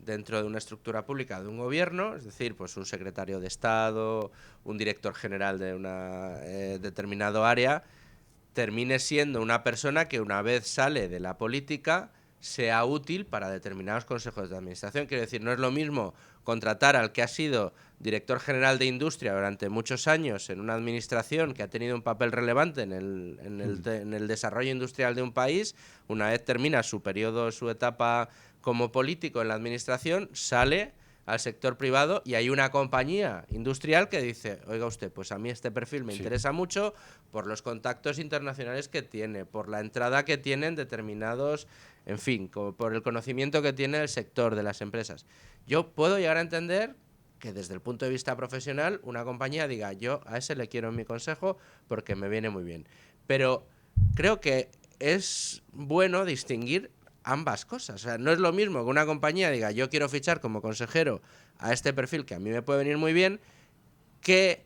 dentro de una estructura pública de un gobierno, es decir, pues un secretario de Estado, un director general de una determinado área, termine siendo una persona que una vez sale de la política sea útil para determinados consejos de administración. Quiero decir, no es lo mismo contratar al que ha sido director general de industria durante muchos años en una administración que ha tenido un papel relevante en el desarrollo industrial de un país, una vez termina su periodo, su etapa como político en la administración, sale al sector privado y hay una compañía industrial que dice, oiga usted, pues a mí este perfil me interesa mucho por los contactos internacionales que tiene, por la entrada que tienen determinados, en fin, por el conocimiento que tiene el sector de las empresas. Yo puedo llegar a entender que desde el punto de vista profesional una compañía diga, yo a ese le quiero en mi consejo porque me viene muy bien. Pero creo que es bueno distinguir ambas cosas. O sea, no es lo mismo que una compañía diga, yo quiero fichar como consejero a este perfil que a mí me puede venir muy bien, que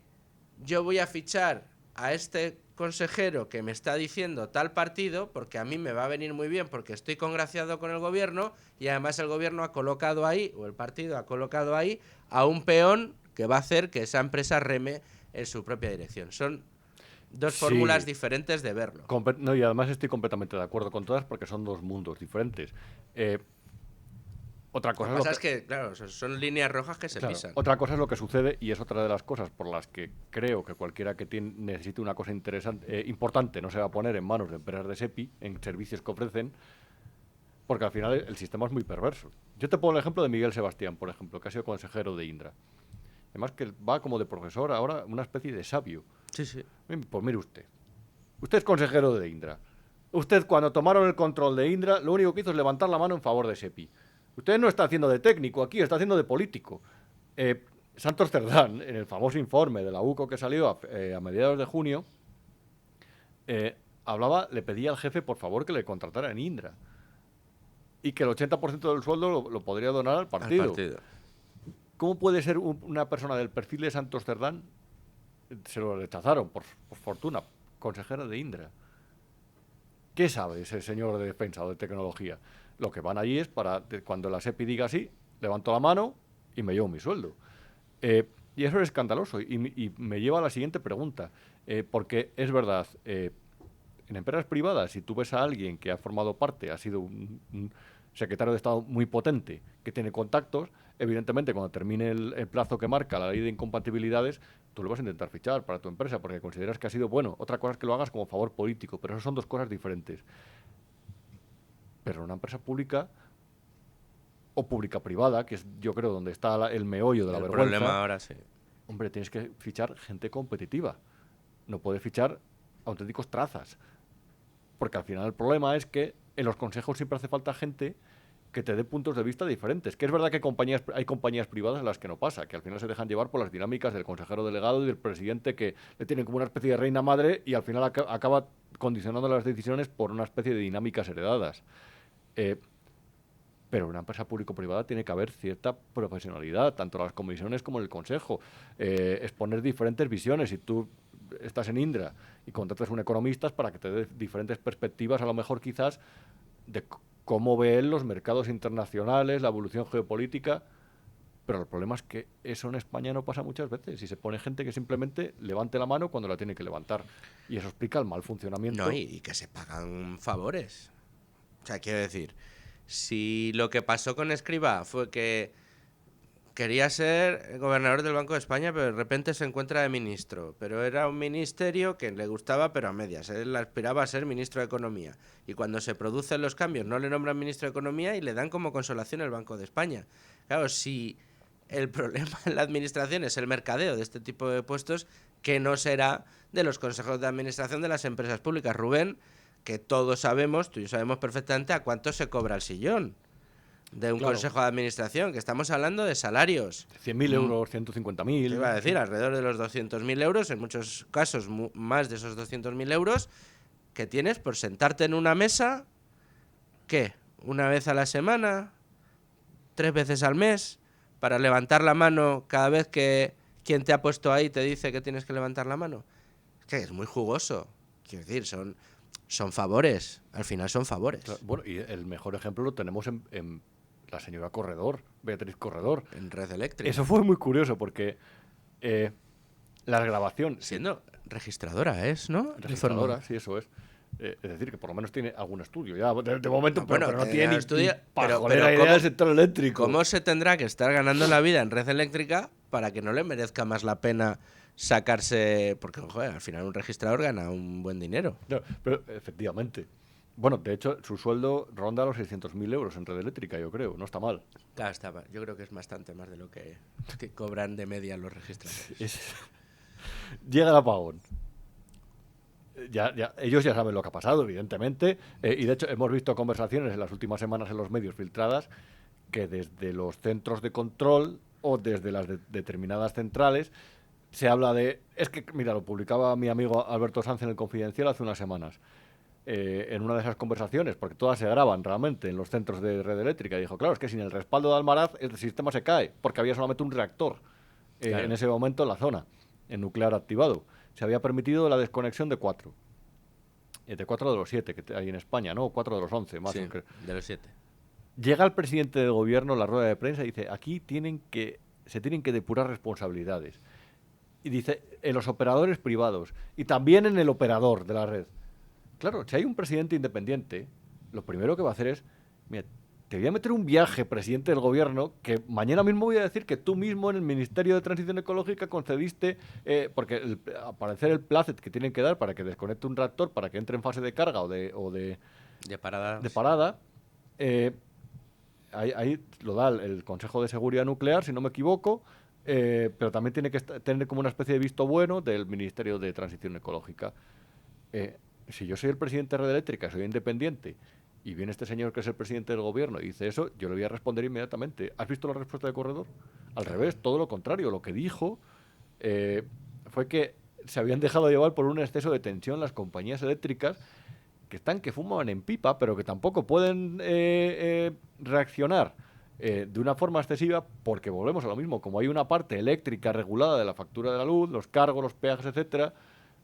yo voy a fichar a este consejero que me está diciendo tal partido porque a mí me va a venir muy bien porque estoy congraciado con el gobierno y además el gobierno ha colocado ahí, o el partido ha colocado ahí, a un peón que va a hacer que esa empresa reme en su propia dirección. Son dos fórmulas diferentes de verlo. No, y además estoy completamente de acuerdo con todas porque son dos mundos diferentes. Otra cosa lo que pasa es que, claro, son líneas rojas que se pisan. Otra cosa es lo que sucede, y es otra de las cosas por las que creo que cualquiera que necesite una cosa importante no se va a poner en manos de empresas de SEPI, en servicios que ofrecen, porque al final el sistema es muy perverso. Yo te pongo el ejemplo de Miguel Sebastián, por ejemplo, que ha sido consejero de Indra. Además que va como de profesor ahora, una especie de sabio. Sí, sí. Pues mire usted. Usted es consejero de Indra. Usted, cuando tomaron el control de Indra, lo único que hizo es levantar la mano en favor de SEPI. Usted no está haciendo de técnico aquí, está haciendo de político. Santos Cerdán, en el famoso informe de la UCO que salió a mediados de junio, le pedía al jefe, por favor, que le contratara en Indra. Y que el 80% del sueldo lo podría donar al partido. ¿Cómo puede ser una persona del perfil de Santos Cerdán? Se lo rechazaron, por fortuna, consejera de Indra. ¿Qué sabe ese señor de defensa o de tecnología? Lo que van allí es para, cuando la SEPI diga así, levanto la mano y me llevo mi sueldo. Y eso es escandaloso. Y me lleva a la siguiente pregunta. Porque es verdad, en empresas privadas, si tú ves a alguien que ha formado parte, ha sido un secretario de Estado muy potente, que tiene contactos, evidentemente cuando termine el plazo que marca la ley de incompatibilidades, tú lo vas a intentar fichar para tu empresa porque consideras que ha sido bueno. Otra cosa es que lo hagas como favor político, pero eso son dos cosas diferentes. Pero una empresa pública o pública-privada, que es yo creo donde está el meollo de la vergüenza. El problema ahora sí. Hombre, tienes que fichar gente competitiva. No puedes fichar auténticos trazas. Porque al final el problema es que en los consejos siempre hace falta gente que te dé puntos de vista diferentes. Que es verdad que hay compañías privadas en las que no pasa, que al final se dejan llevar por las dinámicas del consejero delegado y del presidente, que le tienen como una especie de reina madre y al final acaba condicionando las decisiones por una especie de dinámicas heredadas. Pero en una empresa público-privada tiene que haber cierta profesionalidad, tanto en las comisiones como en el consejo. Exponer diferentes visiones. Si tú estás en Indra y contratas a un economista para que te dé diferentes perspectivas, a lo mejor quizás, de cómo ven los mercados internacionales, la evolución geopolítica. Pero el problema es que eso en España no pasa muchas veces y se pone gente que simplemente levante la mano cuando la tiene que levantar. Y eso explica el mal funcionamiento. No, y que se pagan favores. O sea, quiero decir, si lo que pasó con Escrivá fue que quería ser gobernador del Banco de España, pero de repente se encuentra de ministro. Pero era un ministerio que le gustaba, pero a medias. Él aspiraba a ser ministro de Economía. Y cuando se producen los cambios, no le nombran ministro de Economía y le dan como consolación el Banco de España. Claro, si el problema en la administración es el mercadeo de este tipo de puestos, que no será de los consejos de administración de las empresas públicas. Rubén, que todos sabemos, tú y yo sabemos perfectamente a cuánto se cobra el sillón de un consejo de administración, que estamos hablando de salarios. 100.000 euros, 150.000. Iba a decir, alrededor de los 200.000 euros, en muchos casos más de esos 200.000 euros, que tienes por sentarte en una mesa, ¿qué? ¿Una vez a la semana? ¿3 veces al mes? Para levantar la mano cada vez que quien te ha puesto ahí te dice que tienes que levantar la mano. Es que es muy jugoso. Quiero decir, son favores. Al final son favores. Bueno, y el mejor ejemplo lo tenemos en la señora Corredor, Beatriz Corredor. En Red Eléctrica. Eso fue muy curioso porque la grabación... Siendo registradora es, ¿no? Registradora, sí, eso es. Es decir, que por lo menos tiene algún estudio. Ya, de momento, No, pero no tiene estudio, ni pajolera pero idea del sector eléctrico. ¿Cómo se tendrá que estar ganando la vida en Red Eléctrica para que no le merezca más la pena sacarse? Porque, joder, al final un registrador gana un buen dinero. No, pero efectivamente. Bueno, de hecho, su sueldo ronda los 600.000 euros en Red Eléctrica, yo creo. No está mal. Claro, yo creo que es bastante más de lo que cobran de media los registradores. Llega el apagón. Ellos ya saben lo que ha pasado, evidentemente, y de hecho hemos visto conversaciones en las últimas semanas en los medios filtradas que desde los centros de control o desde las determinadas centrales se habla de... Es que, mira, lo publicaba mi amigo Alberto Sanz en El Confidencial hace unas semanas, en una de esas conversaciones, porque todas se graban realmente en los centros de red eléctrica, y dijo, claro, es que sin el respaldo de Almaraz el sistema se cae, porque había solamente un reactor Claro. en ese momento en la zona, en nuclear activado. Se había permitido la desconexión de 4. De 4 de los 7 que hay en España, ¿no? 4 de los 11, más. Sí, Aunque... de los 7. Llega el presidente del gobierno a la rueda de prensa y dice, aquí se tienen que depurar responsabilidades. Y dice, en los operadores privados y también en el operador de la red. Claro, si hay un presidente independiente, lo primero que va a hacer es, mira, te voy a meter un viaje, presidente del gobierno, que mañana mismo voy a decir que tú mismo en el Ministerio de Transición Ecológica concediste, porque al parecer el placet que tienen que dar para que desconecte un reactor, para que entre en fase de carga o de parada, ahí lo da el Consejo de Seguridad Nuclear, si no me equivoco, pero también tiene que tener como una especie de visto bueno del Ministerio de Transición Ecológica. Si yo soy el presidente de Red Eléctrica, soy independiente, y viene este señor que es el presidente del gobierno y dice eso, yo le voy a responder inmediatamente. ¿Has visto la respuesta de Corredor? Al revés, todo lo contrario. Lo que dijo fue que se habían dejado llevar por un exceso de tensión las compañías eléctricas que fuman en pipa, pero que tampoco pueden reaccionar de una forma excesiva, porque volvemos a lo mismo. Como hay una parte eléctrica regulada de la factura de la luz, los cargos, los peajes, etcétera,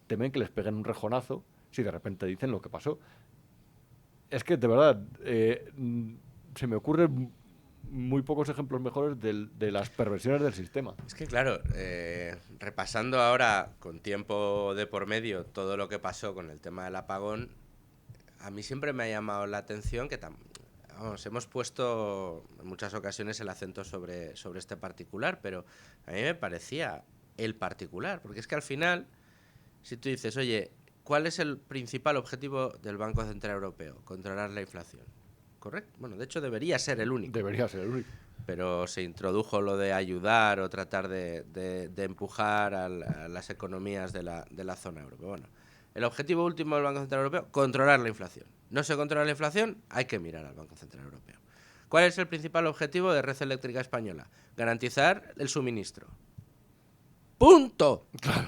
temen que les peguen un rejonazo si de repente dicen lo que pasó. Es que, de verdad, se me ocurren muy pocos ejemplos mejores de las perversiones del sistema. Es que, claro, repasando ahora con tiempo de por medio todo lo que pasó con el tema del apagón, a mí siempre me ha llamado la atención que hemos puesto en muchas ocasiones el acento sobre este particular, pero a mí me parecía el particular, porque es que al final, si tú dices, oye, ¿cuál es el principal objetivo del Banco Central Europeo? Controlar la inflación. ¿Correcto? Bueno, de hecho debería ser el único. Debería ser el único. Pero se introdujo lo de ayudar o tratar de empujar a las economías de la zona euro. Pero bueno, el objetivo último del Banco Central Europeo, controlar la inflación. No se controla la inflación, hay que mirar al Banco Central Europeo. ¿Cuál es el principal objetivo de Red Eléctrica Española? Garantizar el suministro. ¡Punto! Claro.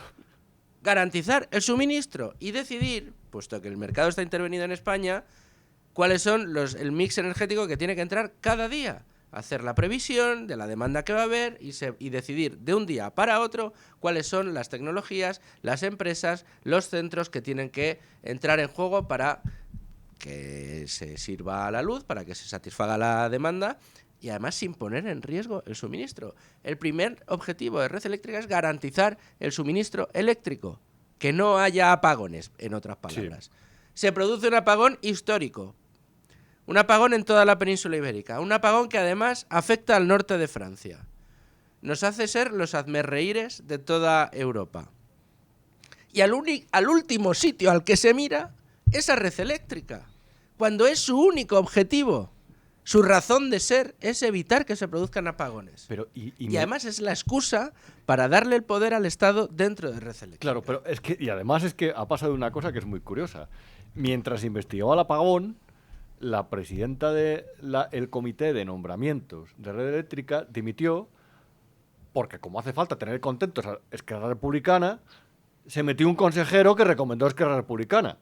Garantizar el suministro y decidir, puesto que el mercado está intervenido en España, cuáles son el mix energético que tiene que entrar cada día. Hacer la previsión de la demanda que va a haber y decidir de un día para otro cuáles son las tecnologías, las empresas, los centros que tienen que entrar en juego para que se sirva a la luz, para que se satisfaga la demanda y además sin poner en riesgo el suministro. El primer objetivo de Red Eléctrica es garantizar el suministro eléctrico, que no haya apagones, en otras palabras. Sí. Se produce un apagón histórico, un apagón en toda la península ibérica, un apagón que además afecta al norte de Francia. Nos hace ser los hazmerreíres de toda Europa. Y al último sitio al que se mira es a Red Eléctrica, cuando es su único objetivo. Su razón de ser es evitar que se produzcan apagones. Pero, y además es la excusa para darle el poder al Estado dentro de Red Eléctrica. Claro, pero es que, y además es que ha pasado una cosa que es muy curiosa. Mientras investigaba el apagón, la presidenta del comité de nombramientos de Red Eléctrica dimitió porque, como hace falta tener contentos a Esquerra Republicana, se metió un consejero que recomendó a Esquerra Republicana.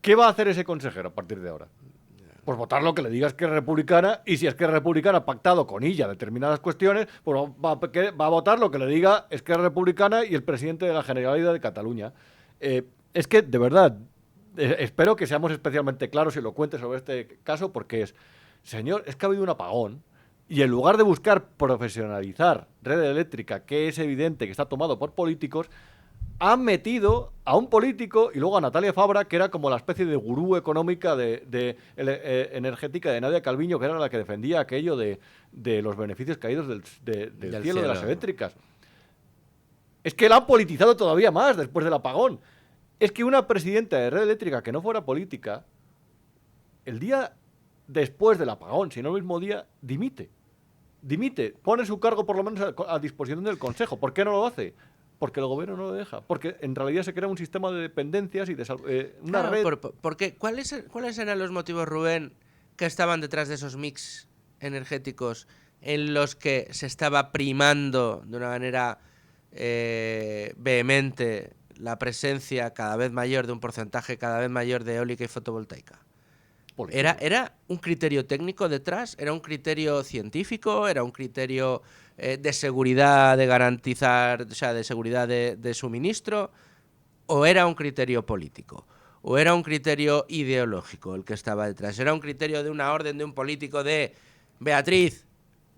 ¿Qué va a hacer ese consejero a partir de ahora? Pues votar lo que le diga Esquerra Republicana, y si Esquerra Republicana ha pactado con ella determinadas cuestiones, pues va a votar lo que le diga Esquerra Republicana y el presidente de la Generalidad de Cataluña. Es que, de verdad, espero que seamos especialmente claros y elocuentes sobre este caso, porque señor, es que ha habido un apagón y en lugar de buscar profesionalizar red eléctrica, que es evidente que está tomado por políticos, han metido a un político y luego a Natalia Fabra, que era como la especie de gurú económica energética de Nadia Calviño, que era la que defendía aquello de los beneficios caídos del cielo de las eléctricas. Es que la han politizado todavía más después del apagón. Es que una presidenta de red eléctrica que no fuera política, el día después del apagón, si no el mismo día, dimite. Pone su cargo por lo menos a disposición del Consejo. ¿Por qué no lo hace? Porque el gobierno no lo deja. Porque en realidad se crea un sistema de dependencias y de una red. Porque ¿cuáles eran los motivos, Rubén, que estaban detrás de esos mix energéticos en los que se estaba primando de una manera vehemente la presencia cada vez mayor de un porcentaje cada vez mayor de eólica y fotovoltaica? ¿Era un criterio técnico detrás? ¿Era un criterio científico? ¿Era un criterio de seguridad, de garantizar, o sea, de seguridad de suministro? ¿O era un criterio político? ¿O era un criterio ideológico el que estaba detrás? ¿Era un criterio de una orden de un político de Beatriz,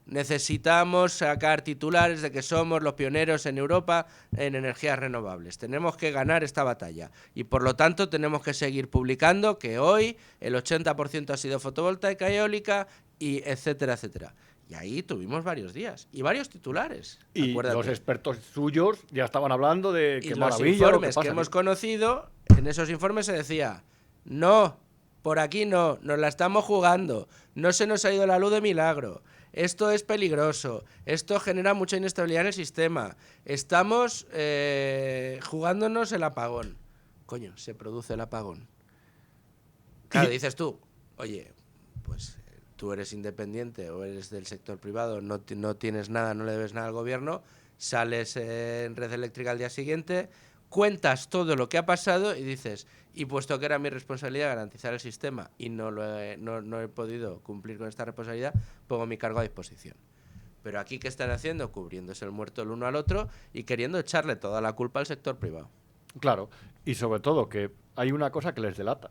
necesitamos sacar titulares de que somos los pioneros en Europa en energías renovables? Tenemos que ganar esta batalla y por lo tanto tenemos que seguir publicando que hoy el 80% ha sido fotovoltaica y eólica y etcétera, etcétera. Y ahí tuvimos varios días y varios titulares. Y acuérdate. Los expertos suyos ya estaban hablando de qué maravilla. Los informes que hemos conocido, en esos informes se decía, no, por aquí no, nos la estamos jugando, no se nos ha ido la luz de milagro, esto es peligroso, esto genera mucha inestabilidad en el sistema, estamos jugándonos el apagón. Coño, se produce el apagón. Claro, dices tú, oye, pues tú eres independiente o eres del sector privado, no tienes nada, no le debes nada al gobierno, sales en Red Eléctrica al día siguiente, cuentas todo lo que ha pasado y dices, y puesto que era mi responsabilidad garantizar el sistema y no he podido cumplir con esta responsabilidad, pongo mi cargo a disposición. Pero aquí, ¿qué están haciendo? Cubriéndose el muerto el uno al otro y queriendo echarle toda la culpa al sector privado. Claro, y sobre todo que hay una cosa que les delata.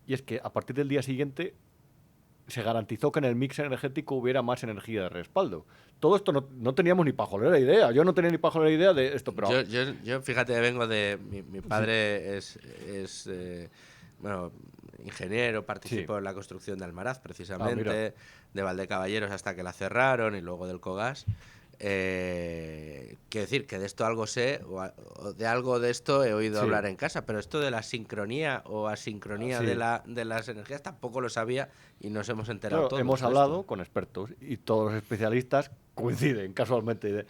Y es que a partir del día siguiente se garantizó que en el mix energético hubiera más energía de respaldo. Todo esto no teníamos ni pajolera idea. Yo no tenía ni pajolera idea de esto. Pero yo fíjate, vengo de... Mi padre es ingeniero, participó en la construcción de Almaraz, precisamente, de Valdecaballeros hasta que la cerraron y luego del Cogas. Quiero decir que de esto algo sé, o de algo de esto he oído hablar en casa, pero esto de la sincronía o asincronía de las energías tampoco lo sabía y nos hemos enterado todos. Hemos hablado con expertos y todos los especialistas coinciden casualmente.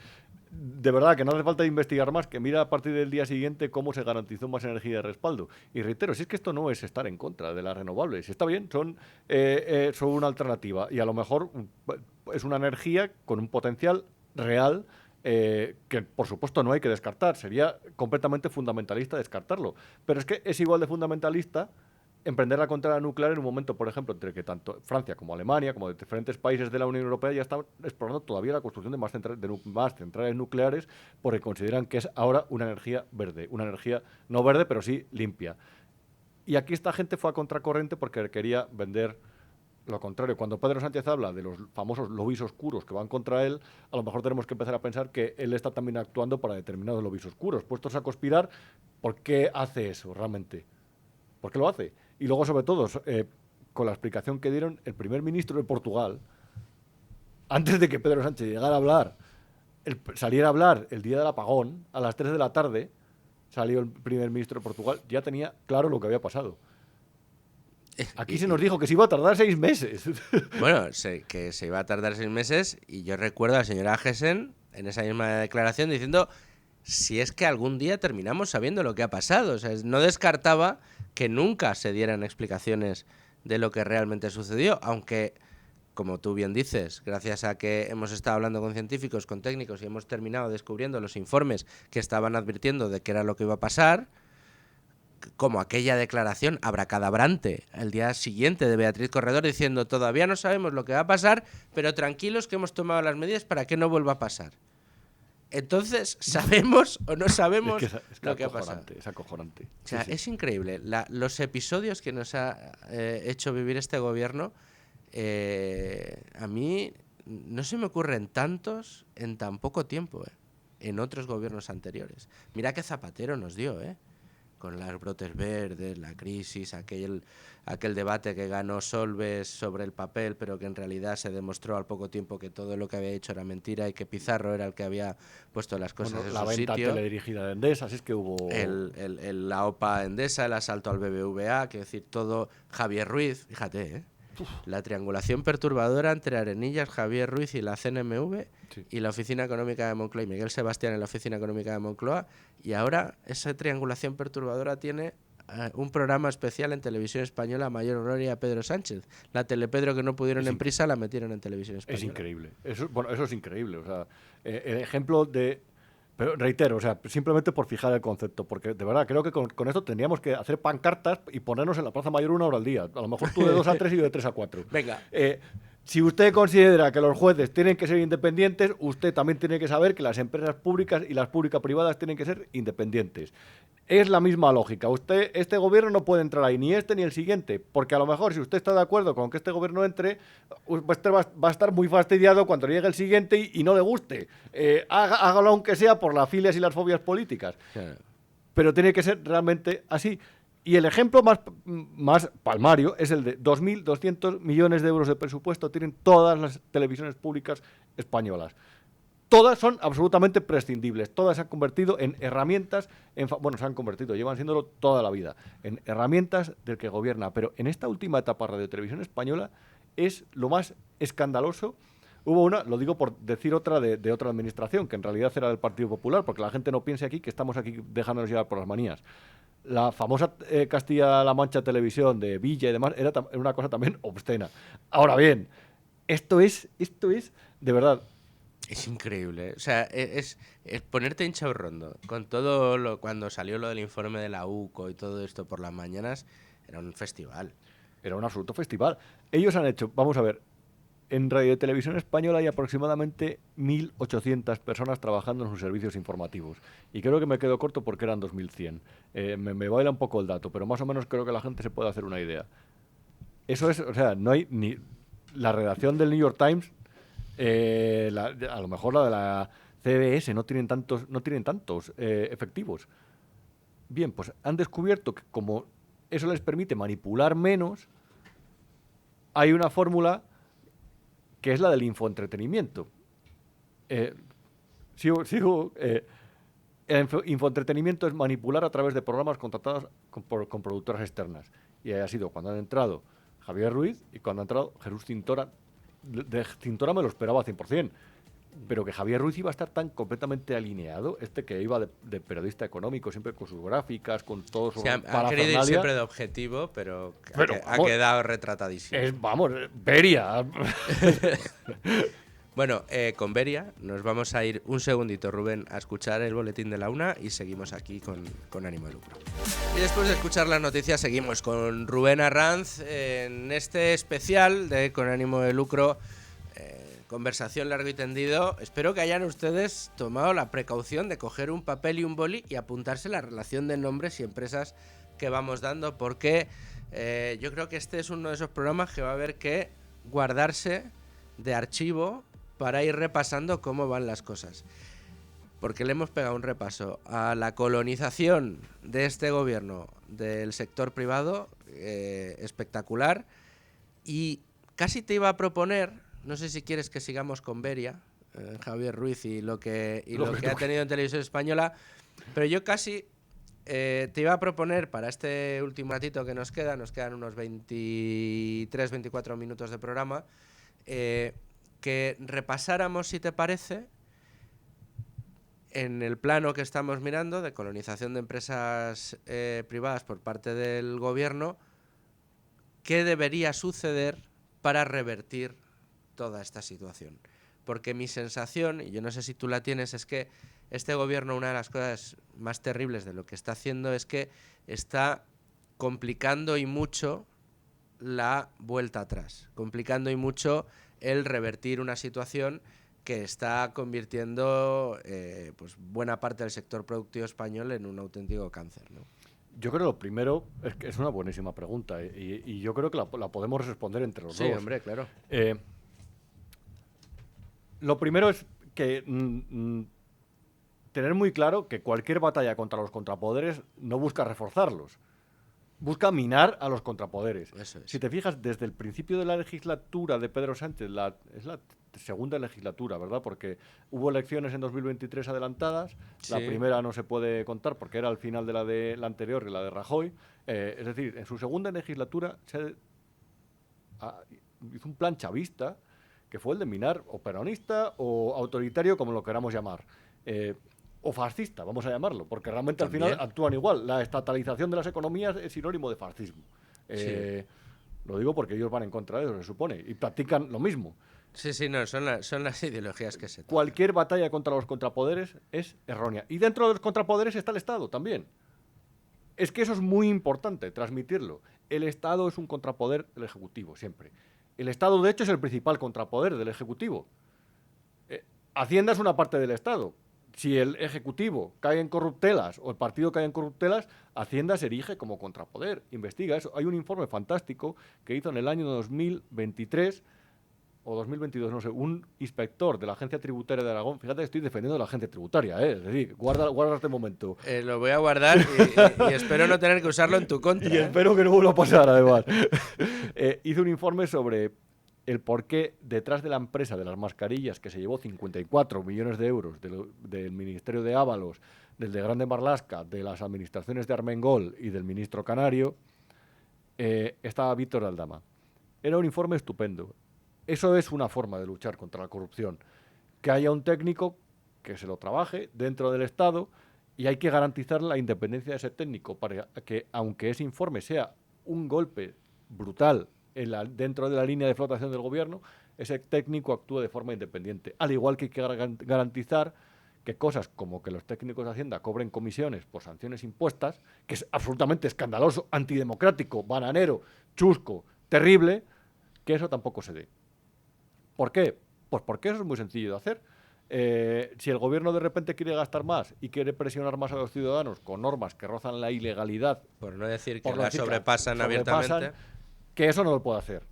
De verdad que no hace falta investigar más, que mira a partir del día siguiente cómo se garantizó más energía de respaldo. Y reitero, si es que esto no es estar en contra de las renovables, está bien, son una alternativa y a lo mejor es una energía con un potencial real que por supuesto no hay que descartar, sería completamente fundamentalista descartarlo, pero es que es igual de fundamentalista emprender la contra nuclear en un momento, por ejemplo, entre que tanto Francia como Alemania, como de diferentes países de la Unión Europea ya están explorando todavía la construcción de más centrales nucleares porque consideran que es ahora una energía verde, una energía no verde pero sí limpia. Y aquí esta gente fue a contracorriente porque quería vender lo contrario. Cuando Pedro Sánchez habla de los famosos lobbies oscuros que van contra él, a lo mejor tenemos que empezar a pensar que él está también actuando para determinados lobbies oscuros. Puestos a conspirar, ¿por qué hace eso realmente? ¿Por qué lo hace? Y luego, sobre todo, con la explicación que dieron el primer ministro de Portugal, antes de que Pedro Sánchez llegara a hablar, saliera a hablar el día del apagón, a las 3 de la tarde, salió el primer ministro de Portugal, ya tenía claro lo que había pasado. Aquí se nos dijo que se iba a tardar 6 meses. Bueno, que se iba a tardar 6 meses y yo recuerdo a la señora Gessen en esa misma declaración diciendo si es que algún día terminamos sabiendo lo que ha pasado. O sea, no descartaba que nunca se dieran explicaciones de lo que realmente sucedió, aunque, como tú bien dices, gracias a que hemos estado hablando con científicos, con técnicos y hemos terminado descubriendo los informes que estaban advirtiendo de qué era lo que iba a pasar, como aquella declaración abracadabrante el día siguiente de Beatriz Corredor diciendo todavía no sabemos lo que va a pasar, pero tranquilos que hemos tomado las medidas para que no vuelva a pasar. Entonces, ¿sabemos o no sabemos lo que ha pasado? Es acojonante. O sea, es increíble. Los episodios que nos ha hecho vivir este gobierno A mí no se me ocurren tantos en tan poco tiempo, en otros gobiernos anteriores. Mira que Zapatero nos dio, con las brotes verdes, la crisis, aquel debate que ganó Solbes sobre el papel, pero que en realidad se demostró al poco tiempo que todo lo que había hecho era mentira y que Pizarro era el que había puesto las cosas en La su venta sitio. teledirigida de Endesa, así es que hubo... La OPA Endesa, el asalto al BBVA, quiero decir, todo. Javier Ruiz, fíjate, la triangulación perturbadora entre Arenillas, Javier Ruiz y la CNMV, Sí. y la Oficina Económica de Moncloa y Miguel Sebastián en la Oficina Económica de Moncloa, y ahora esa triangulación perturbadora tiene un programa especial en Televisión Española, mayor gloria a Pedro Sánchez. La Telepedro que no pudieron en Prisa la metieron en Televisión Española. Es increíble. Eso es increíble. O sea, el ejemplo de... Pero reitero, o sea, simplemente por fijar el concepto, porque de verdad creo que con esto tendríamos que hacer pancartas y ponernos en la Plaza Mayor 1 hora al día. A lo mejor tú de 2 a 3 y yo de 3 a 4. Venga. Si usted considera que los jueces tienen que ser independientes, usted también tiene que saber que las empresas públicas y las público-privadas tienen que ser independientes. Es la misma lógica. Este gobierno no puede entrar ahí, ni este ni el siguiente, porque a lo mejor si usted está de acuerdo con que este gobierno entre, usted va a estar muy fastidiado cuando llegue el siguiente y no le guste. Hágalo aunque sea por las filias y las fobias políticas. Claro. Pero tiene que ser realmente así. Y el ejemplo más palmario es el de 2.200 millones de euros de presupuesto tienen todas las televisiones públicas españolas. Todas son absolutamente prescindibles. Todas se han convertido en herramientas, se han convertido, llevan siéndolo toda la vida, en herramientas del que gobierna. Pero en esta última etapa Radio Televisión Española es lo más escandaloso. Hubo una, lo digo por decir otra de otra administración, que en realidad era del Partido Popular, porque la gente no piense aquí que estamos aquí dejándonos llevar por las manías. La famosa Castilla-La Mancha Televisión de Villa y demás era una cosa también obscena. Ahora bien, esto es de verdad... Es increíble, o sea, es ponerte en chorrondo con todo cuando salió lo del informe de la UCO y todo esto por las mañanas, era un festival. Era un absoluto festival. Ellos han hecho, vamos a ver, en Radio y Televisión Española hay aproximadamente 1.800 personas trabajando en sus servicios informativos. Y creo que me quedo corto porque eran 2.100. Me baila un poco el dato, pero más o menos creo que la gente se puede hacer una idea. Eso es, o sea, no hay ni... La redacción del New York Times, a lo mejor la de la CBS, no tienen tantos efectivos. Bien, pues han descubierto que como eso les permite manipular menos, hay una fórmula que es la del infoentretenimiento. El infoentretenimiento es manipular a través de programas contratados con productoras externas. Y ha sido cuando han entrado Javier Ruiz y cuando ha entrado Jesús Cintora. De Cintora me lo esperaba 100%. Pero que Javier Ruiz iba a estar tan completamente alineado, que iba de periodista económico, siempre con sus gráficas, con todo su ha querido ir siempre de objetivo, pero ha quedado retratadísimo. Beria. Bueno, con Beria nos vamos a ir un segundito, Rubén, a escuchar el boletín de la una y seguimos aquí con Ánimo de Lucro. Y después de escuchar las noticias seguimos con Rubén Arranz en este especial de Con Ánimo de Lucro. Conversación largo y tendido. Espero que hayan ustedes tomado la precaución de coger un papel y un boli y apuntarse la relación de nombres y empresas que vamos dando, porque yo creo que este es uno de esos programas que va a haber que guardarse de archivo para ir repasando cómo van las cosas. Porque le hemos pegado un repaso a la colonización de este gobierno del sector privado, espectacular, y casi te iba a proponer... No sé si quieres que sigamos con Beria, Javier Ruiz y lo que ha tenido en Televisión Española, pero yo casi te iba a proponer para este último ratito que nos quedan unos 23-24 minutos de programa, que repasáramos, si te parece, en el plano que estamos mirando de colonización de empresas privadas por parte del gobierno, qué debería suceder para revertir toda esta situación. Porque mi sensación, y yo no sé si tú la tienes, es que este gobierno, una de las cosas más terribles de lo que está haciendo es que está complicando y mucho la vuelta atrás, complicando y mucho el revertir una situación que está convirtiendo pues buena parte del sector productivo español en un auténtico cáncer, ¿no? Yo creo que lo primero es que es una buenísima pregunta y yo creo que la podemos responder entre los dos. Sí, hombre, claro. Lo primero es que tener muy claro que cualquier batalla contra los contrapoderes no busca reforzarlos, busca minar a los contrapoderes. Eso es. Si te fijas, desde el principio de la legislatura de Pedro Sánchez, es la segunda legislatura, ¿verdad? Porque hubo elecciones en 2023 adelantadas, Sí. la primera no se puede contar porque era al final de la anterior, la de Rajoy. Es decir, en su segunda legislatura hizo un plan chavista, que fue el de minar, o peronista, o autoritario, como lo queramos llamar. O fascista, vamos a llamarlo, porque realmente También. al final actúan igual. La estatalización de las economías es sinónimo de fascismo. Sí. Lo digo porque ellos van en contra de eso, se supone, y practican lo mismo. Sí, no, son las ideologías que se tocan. Cualquier batalla contra los contrapoderes es errónea. Y dentro de los contrapoderes está el Estado también. Es que eso es muy importante, transmitirlo. El Estado es un contrapoder del Ejecutivo, siempre. El Estado, de hecho, es el principal contrapoder del Ejecutivo. Hacienda es una parte del Estado. Si el Ejecutivo cae en corruptelas o el partido cae en corruptelas, Hacienda se erige como contrapoder. Investiga eso. Hay un informe fantástico que hizo en el año 2023 o 2022, no sé, un inspector de la Agencia Tributaria de Aragón. Fíjate que estoy defendiendo a la agencia tributaria, ¿eh? Es decir, guarda este momento. Lo voy a guardar y espero no tener que usarlo en tu contra. Y espero que no vuelva a pasar, además. Hizo un informe sobre el porqué detrás de la empresa de las mascarillas, que se llevó 54 millones de euros del Ministerio de Ábalos, del de Grande Marlaska, de las administraciones de Armengol y del ministro canario, estaba Víctor Aldama. Era un informe estupendo. Eso es una forma de luchar contra la corrupción. Que haya un técnico que se lo trabaje dentro del Estado y hay que garantizar la independencia de ese técnico para que, aunque ese informe sea un golpe brutal dentro de la línea de flotación del gobierno, ese técnico actúe de forma independiente. Al igual que hay que garantizar que cosas como que los técnicos de Hacienda cobren comisiones por sanciones impuestas, que es absolutamente escandaloso, antidemocrático, bananero, chusco, terrible, que eso tampoco se dé. ¿Por qué? Pues porque eso es muy sencillo de hacer. Si el gobierno de repente quiere gastar más y quiere presionar más a los ciudadanos con normas que rozan la ilegalidad, por no decir que por no la decir que sobrepasan abiertamente, que eso no lo puede hacer.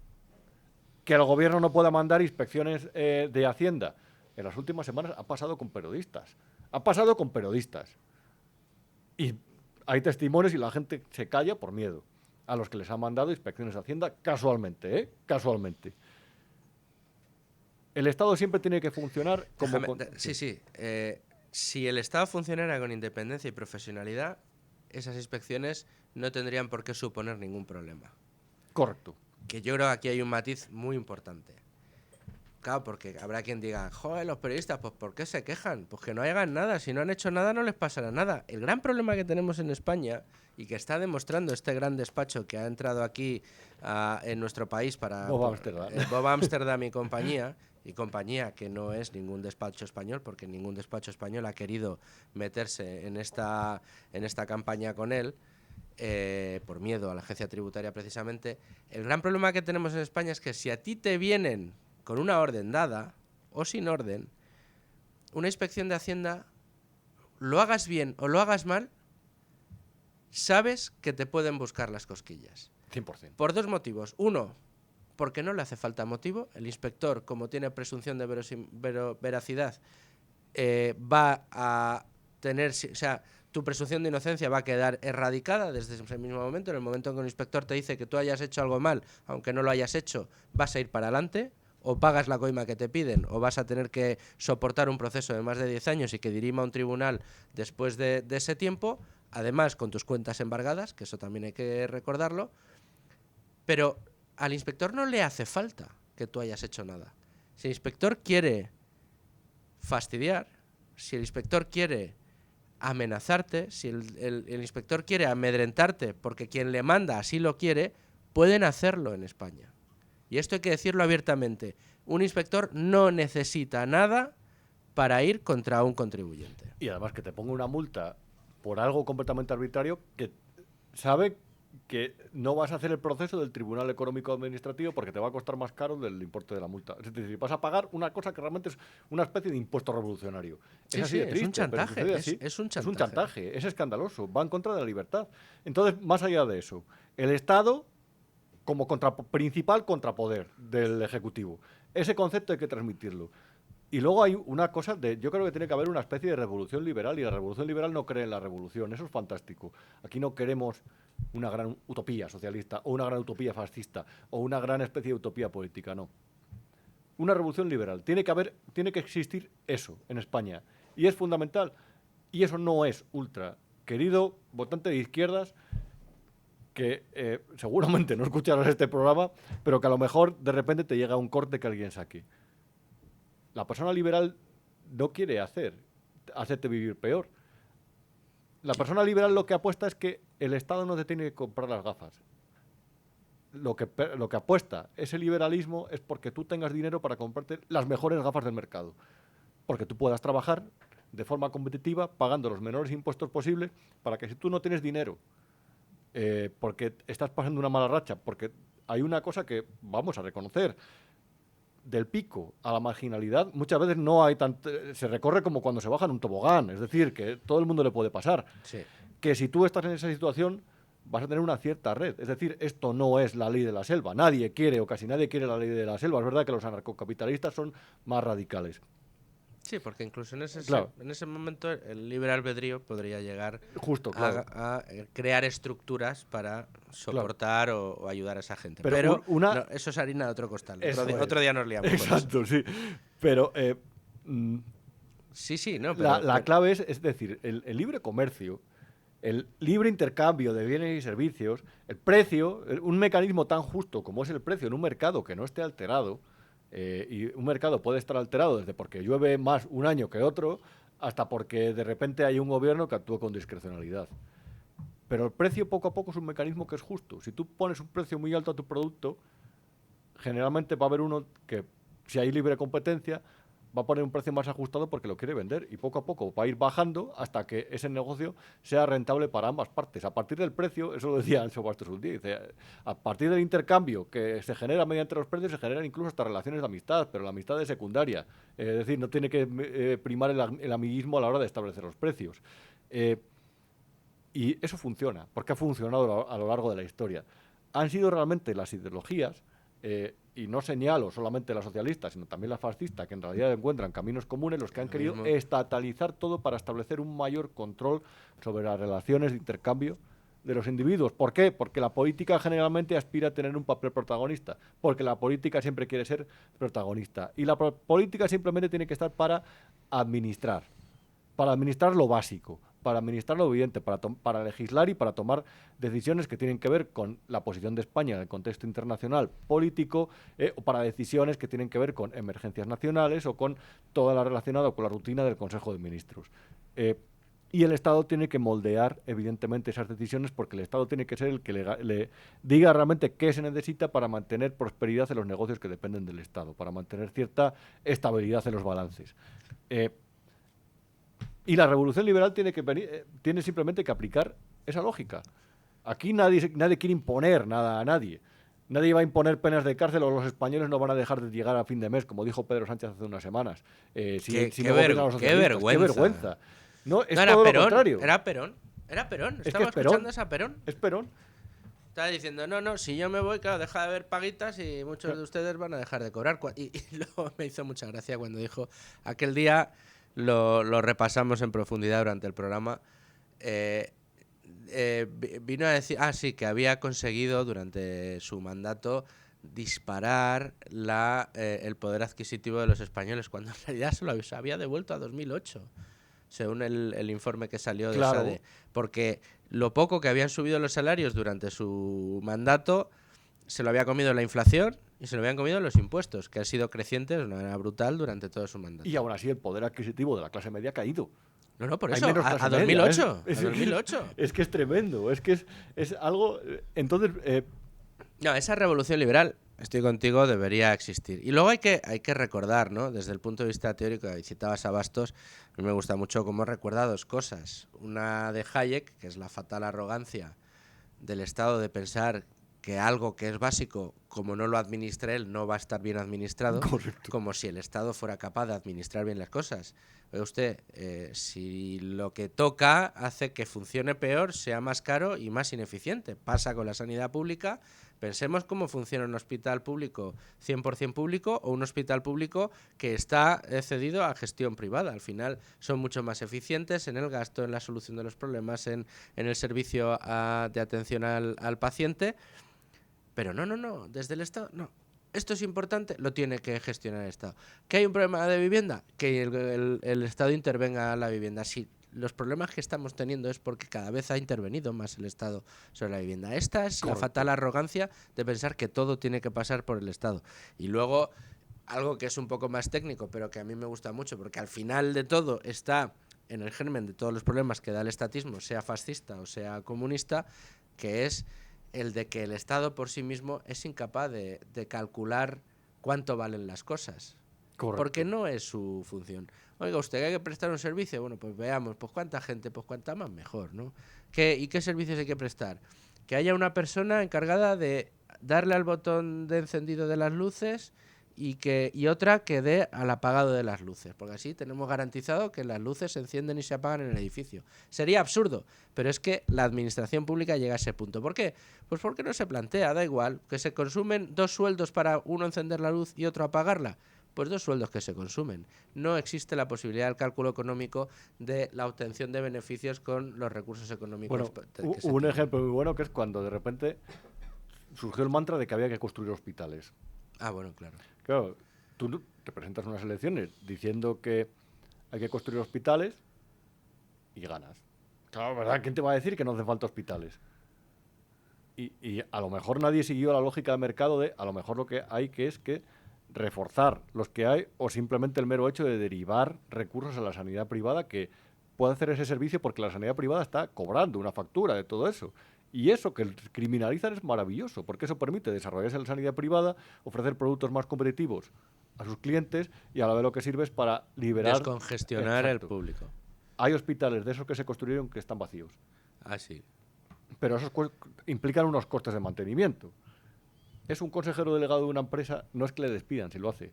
Que el gobierno no pueda mandar inspecciones de Hacienda. En las últimas semanas ha pasado con periodistas. Y hay testimonios y la gente se calla por miedo a los que les han mandado inspecciones de Hacienda casualmente, Casualmente. El Estado siempre tiene que funcionar como... Si el Estado funcionara con independencia y profesionalidad, esas inspecciones no tendrían por qué suponer ningún problema. Correcto. Que yo creo que aquí hay un matiz muy importante. Claro, porque habrá quien diga, joder, los periodistas, pues ¿por qué se quejan? Pues que no hagan nada, si no han hecho nada no les pasará nada. El gran problema que tenemos en España, y que está demostrando este gran despacho que ha entrado aquí en nuestro país para... Bob Amsterdam. Bob Amsterdam y compañía, que no es ningún despacho español, porque ningún despacho español ha querido meterse en esta campaña con él, por miedo a la agencia tributaria precisamente. El gran problema que tenemos en España es que si a ti te vienen con una orden dada o sin orden, una inspección de Hacienda, lo hagas bien o lo hagas mal, sabes que te pueden buscar las cosquillas. 100%. Por dos motivos. Uno, porque no le hace falta motivo. El inspector, como tiene presunción de veracidad, va a tener... O sea, tu presunción de inocencia va a quedar erradicada desde ese mismo momento. En el momento en que un inspector te dice que tú hayas hecho algo mal, aunque no lo hayas hecho, vas a ir para adelante. O pagas la coima que te piden, o vas a tener que soportar un proceso de más de 10 años y que dirima un tribunal después de ese tiempo, además con tus cuentas embargadas, que eso también hay que recordarlo. Pero al inspector no le hace falta que tú hayas hecho nada. Si el inspector quiere fastidiar, si el inspector quiere amenazarte, si el inspector quiere amedrentarte porque quien le manda así lo quiere, pueden hacerlo en España. Y esto hay que decirlo abiertamente. Un inspector no necesita nada para ir contra un contribuyente. Y además que te ponga una multa por algo completamente arbitrario que sabe que no vas a hacer el proceso del Tribunal Económico Administrativo porque te va a costar más caro del importe de la multa. Es decir, vas a pagar una cosa que realmente es una especie de impuesto revolucionario. Sí, es así sí, de triste, es un chantaje, pero sucede así. es un Es un chantaje. chantaje, es escandaloso, va en contra de la libertad. Entonces, más allá de eso, el Estado como principal contrapoder del Ejecutivo. Ese concepto hay que transmitirlo. Y luego hay una cosa yo creo que tiene que haber una especie de revolución liberal, y la revolución liberal no cree en la revolución, eso es fantástico. Aquí no queremos una gran utopía socialista, o una gran utopía fascista, o una gran especie de utopía política, no. Una revolución liberal. Tiene que existir eso en España. Y es fundamental. Y eso no es ultra. Querido votante de izquierdas, que seguramente no escucharás este programa, pero que a lo mejor de repente te llega un corte que alguien saque. La persona liberal no quiere hacerte vivir peor. La persona liberal lo que apuesta es que el Estado no te tiene que comprar las gafas. Lo que apuesta ese liberalismo es porque tú tengas dinero para comprarte las mejores gafas del mercado. Porque tú puedas trabajar de forma competitiva pagando los menores impuestos posibles para que si tú no tienes dinero, porque estás pasando una mala racha, porque hay una cosa que vamos a reconocer, del pico a la marginalidad muchas veces no hay se recorre como cuando se baja en un tobogán, es decir, que todo el mundo le puede pasar. Sí. Que si tú estás en esa situación vas a tener una cierta red, es decir, esto no es la ley de la selva, nadie quiere o casi nadie quiere la ley de la selva, es verdad que los anarcocapitalistas son más radicales. Sí, porque incluso en Claro. ese momento el libre albedrío podría llegar Justo, claro. a crear estructuras para soportar o ayudar a esa gente. Pero no, eso es harina de otro costal. Otro día nos liamos. Exacto, sí. Pero sí, no. La clave es decir, el libre comercio, el libre intercambio de bienes y servicios, el precio, un mecanismo tan justo como es el precio en un mercado que no esté alterado. Y un mercado puede estar alterado desde porque llueve más un año que otro hasta porque de repente hay un gobierno que actúa con discrecionalidad. Pero el precio poco a poco es un mecanismo que es justo. Si tú pones un precio muy alto a tu producto, generalmente va a haber uno que, si hay libre competencia, va a poner un precio más ajustado porque lo quiere vender, y poco a poco va a ir bajando hasta que ese negocio sea rentable para ambas partes. A partir del precio, eso lo decía Ancho Bastos un día, dice, a partir del intercambio que se genera mediante los precios, se generan incluso hasta relaciones de amistad, pero la amistad es secundaria. Es decir, no tiene que primar el amiguismo a la hora de establecer los precios. Y eso funciona, porque ha funcionado a lo largo de la historia. Han sido realmente las ideologías, y no señalo solamente la socialista, sino también la fascista, que en realidad encuentran caminos comunes, los que han querido estatalizar todo para establecer un mayor control sobre las relaciones de intercambio de los individuos. ¿Por qué? Porque la política generalmente aspira a tener un papel protagonista, porque la política siempre quiere ser protagonista, y la política simplemente tiene que estar para administrar lo básico, para administrar lo evidente, para legislar y para tomar decisiones que tienen que ver con la posición de España en el contexto internacional político, o para decisiones que tienen que ver con emergencias nacionales o con todo lo relacionado con la rutina del Consejo de Ministros. Y el Estado tiene que moldear, evidentemente, esas decisiones, porque el Estado tiene que ser el que le diga realmente qué se necesita para mantener prosperidad en los negocios que dependen del Estado, para mantener cierta estabilidad en los balances. Y la revolución liberal tiene simplemente que aplicar esa lógica. Aquí nadie quiere imponer nada a nadie. Nadie va a imponer penas de cárcel, o los españoles no van a dejar de llegar a fin de mes, como dijo Pedro Sánchez hace unas semanas. Qué vergüenza. No, es todo lo contrario. Era Perón. Estaba escuchando a Perón. Es Perón. Estaba diciendo, no, si yo me voy, claro, deja de haber paguitas y muchos de ustedes van a dejar de cobrar. Y luego me hizo mucha gracia cuando dijo, aquel día lo repasamos en profundidad durante el programa, vino a decir, sí, que había conseguido durante su mandato disparar el poder adquisitivo de los españoles, cuando en realidad se lo había devuelto a 2008. Según el informe que salió de SADE, porque lo poco que habían subido los salarios durante su mandato se lo había comido la inflación y se lo habían comido los impuestos, que han sido crecientes de una manera brutal durante todo su mandato. Y aún así el poder adquisitivo de la clase media ha caído. No, por eso, a 2008. A 2008. Es que es tremendo, es que es algo... Entonces... No, esa revolución liberal, estoy contigo, debería existir. Y luego hay que recordar, ¿no? Desde el punto de vista teórico, citabas a Bastos, a mí me gusta mucho cómo recuerda dos cosas. Una de Hayek, que es la fatal arrogancia del Estado de pensar que algo que es básico, como no lo administre él, no va a estar bien administrado, Correcto. como si el Estado fuera capaz de administrar bien las cosas. Oiga usted, si lo que toca hace que funcione peor, sea más caro y más ineficiente. Pasa con la sanidad pública. Pensemos cómo funciona un hospital público 100% público o un hospital público que está cedido a gestión privada. Al final son mucho más eficientes en el gasto, en la solución de los problemas, en el servicio de atención al paciente. Pero no, desde el Estado, no. Esto es importante, lo tiene que gestionar el Estado. ¿Que hay un problema de vivienda? Que el Estado intervenga en la vivienda. Sí, los problemas que estamos teniendo es porque cada vez ha intervenido más el Estado sobre la vivienda. Esta es la fatal arrogancia de pensar que todo tiene que pasar por el Estado. Y luego, algo que es un poco más técnico, pero que a mí me gusta mucho, porque al final de todo está en el germen de todos los problemas que da el estatismo, sea fascista o sea comunista, que es el de que el Estado por sí mismo es incapaz de calcular cuánto valen las cosas. Correcto. Porque no es su función. Oiga, usted que hay que prestar un servicio, bueno, pues veamos, pues cuánta gente, pues cuánta más mejor, ¿no? ¿Y qué servicios hay que prestar? Que haya una persona encargada de darle al botón de encendido de las luces y otra que dé al apagado de las luces, porque así tenemos garantizado que las luces se encienden y se apagan en el edificio. Sería absurdo, pero es que la administración pública llega a ese punto. ¿Por qué? Pues porque no se plantea, da igual, que se consumen 2 sueldos para uno encender la luz y otro apagarla. Pues 2 sueldos que se consumen. No existe la posibilidad del cálculo económico de la obtención de beneficios con los recursos económicos. Bueno, un ejemplo muy bueno que es cuando de repente surgió el mantra de que había que construir hospitales. Ah, bueno, claro. Claro, tú te presentas unas elecciones diciendo que hay que construir hospitales y ganas. Claro, ¿verdad? ¿Quién te va a decir que no hace falta hospitales? Y a lo mejor nadie siguió la lógica del mercado de a lo mejor lo que hay que es que reforzar los que hay o simplemente el mero hecho de derivar recursos a la sanidad privada que puede hacer ese servicio porque la sanidad privada está cobrando una factura de todo eso. Y eso que criminalizan es maravilloso, porque eso permite desarrollarse la sanidad privada, ofrecer productos más competitivos a sus clientes y a la vez lo que sirve es para liberar... Descongestionar el público. Hay hospitales de esos que se construyeron que están vacíos. Ah, sí. Pero esos implican unos costes de mantenimiento. Es un consejero delegado de una empresa, no es que le despidan si lo hace.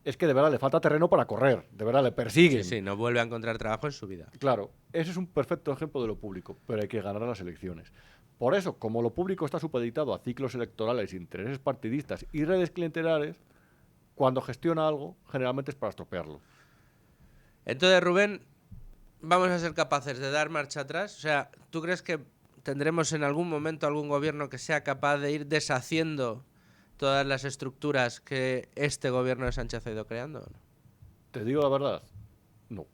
Es que de verdad le falta terreno para correr, de verdad le persiguen. Sí, no vuelve a encontrar trabajo en su vida. Claro, ese es un perfecto ejemplo de lo público, pero hay que ganar las elecciones. Por eso, como lo público está supeditado a ciclos electorales, intereses partidistas y redes clientelares, cuando gestiona algo, generalmente es para estropearlo. Entonces, Rubén, ¿vamos a ser capaces de dar marcha atrás? O sea, ¿tú crees que tendremos en algún momento algún gobierno que sea capaz de ir deshaciendo todas las estructuras que este gobierno de Sánchez ha ido creando? Te digo la verdad, no.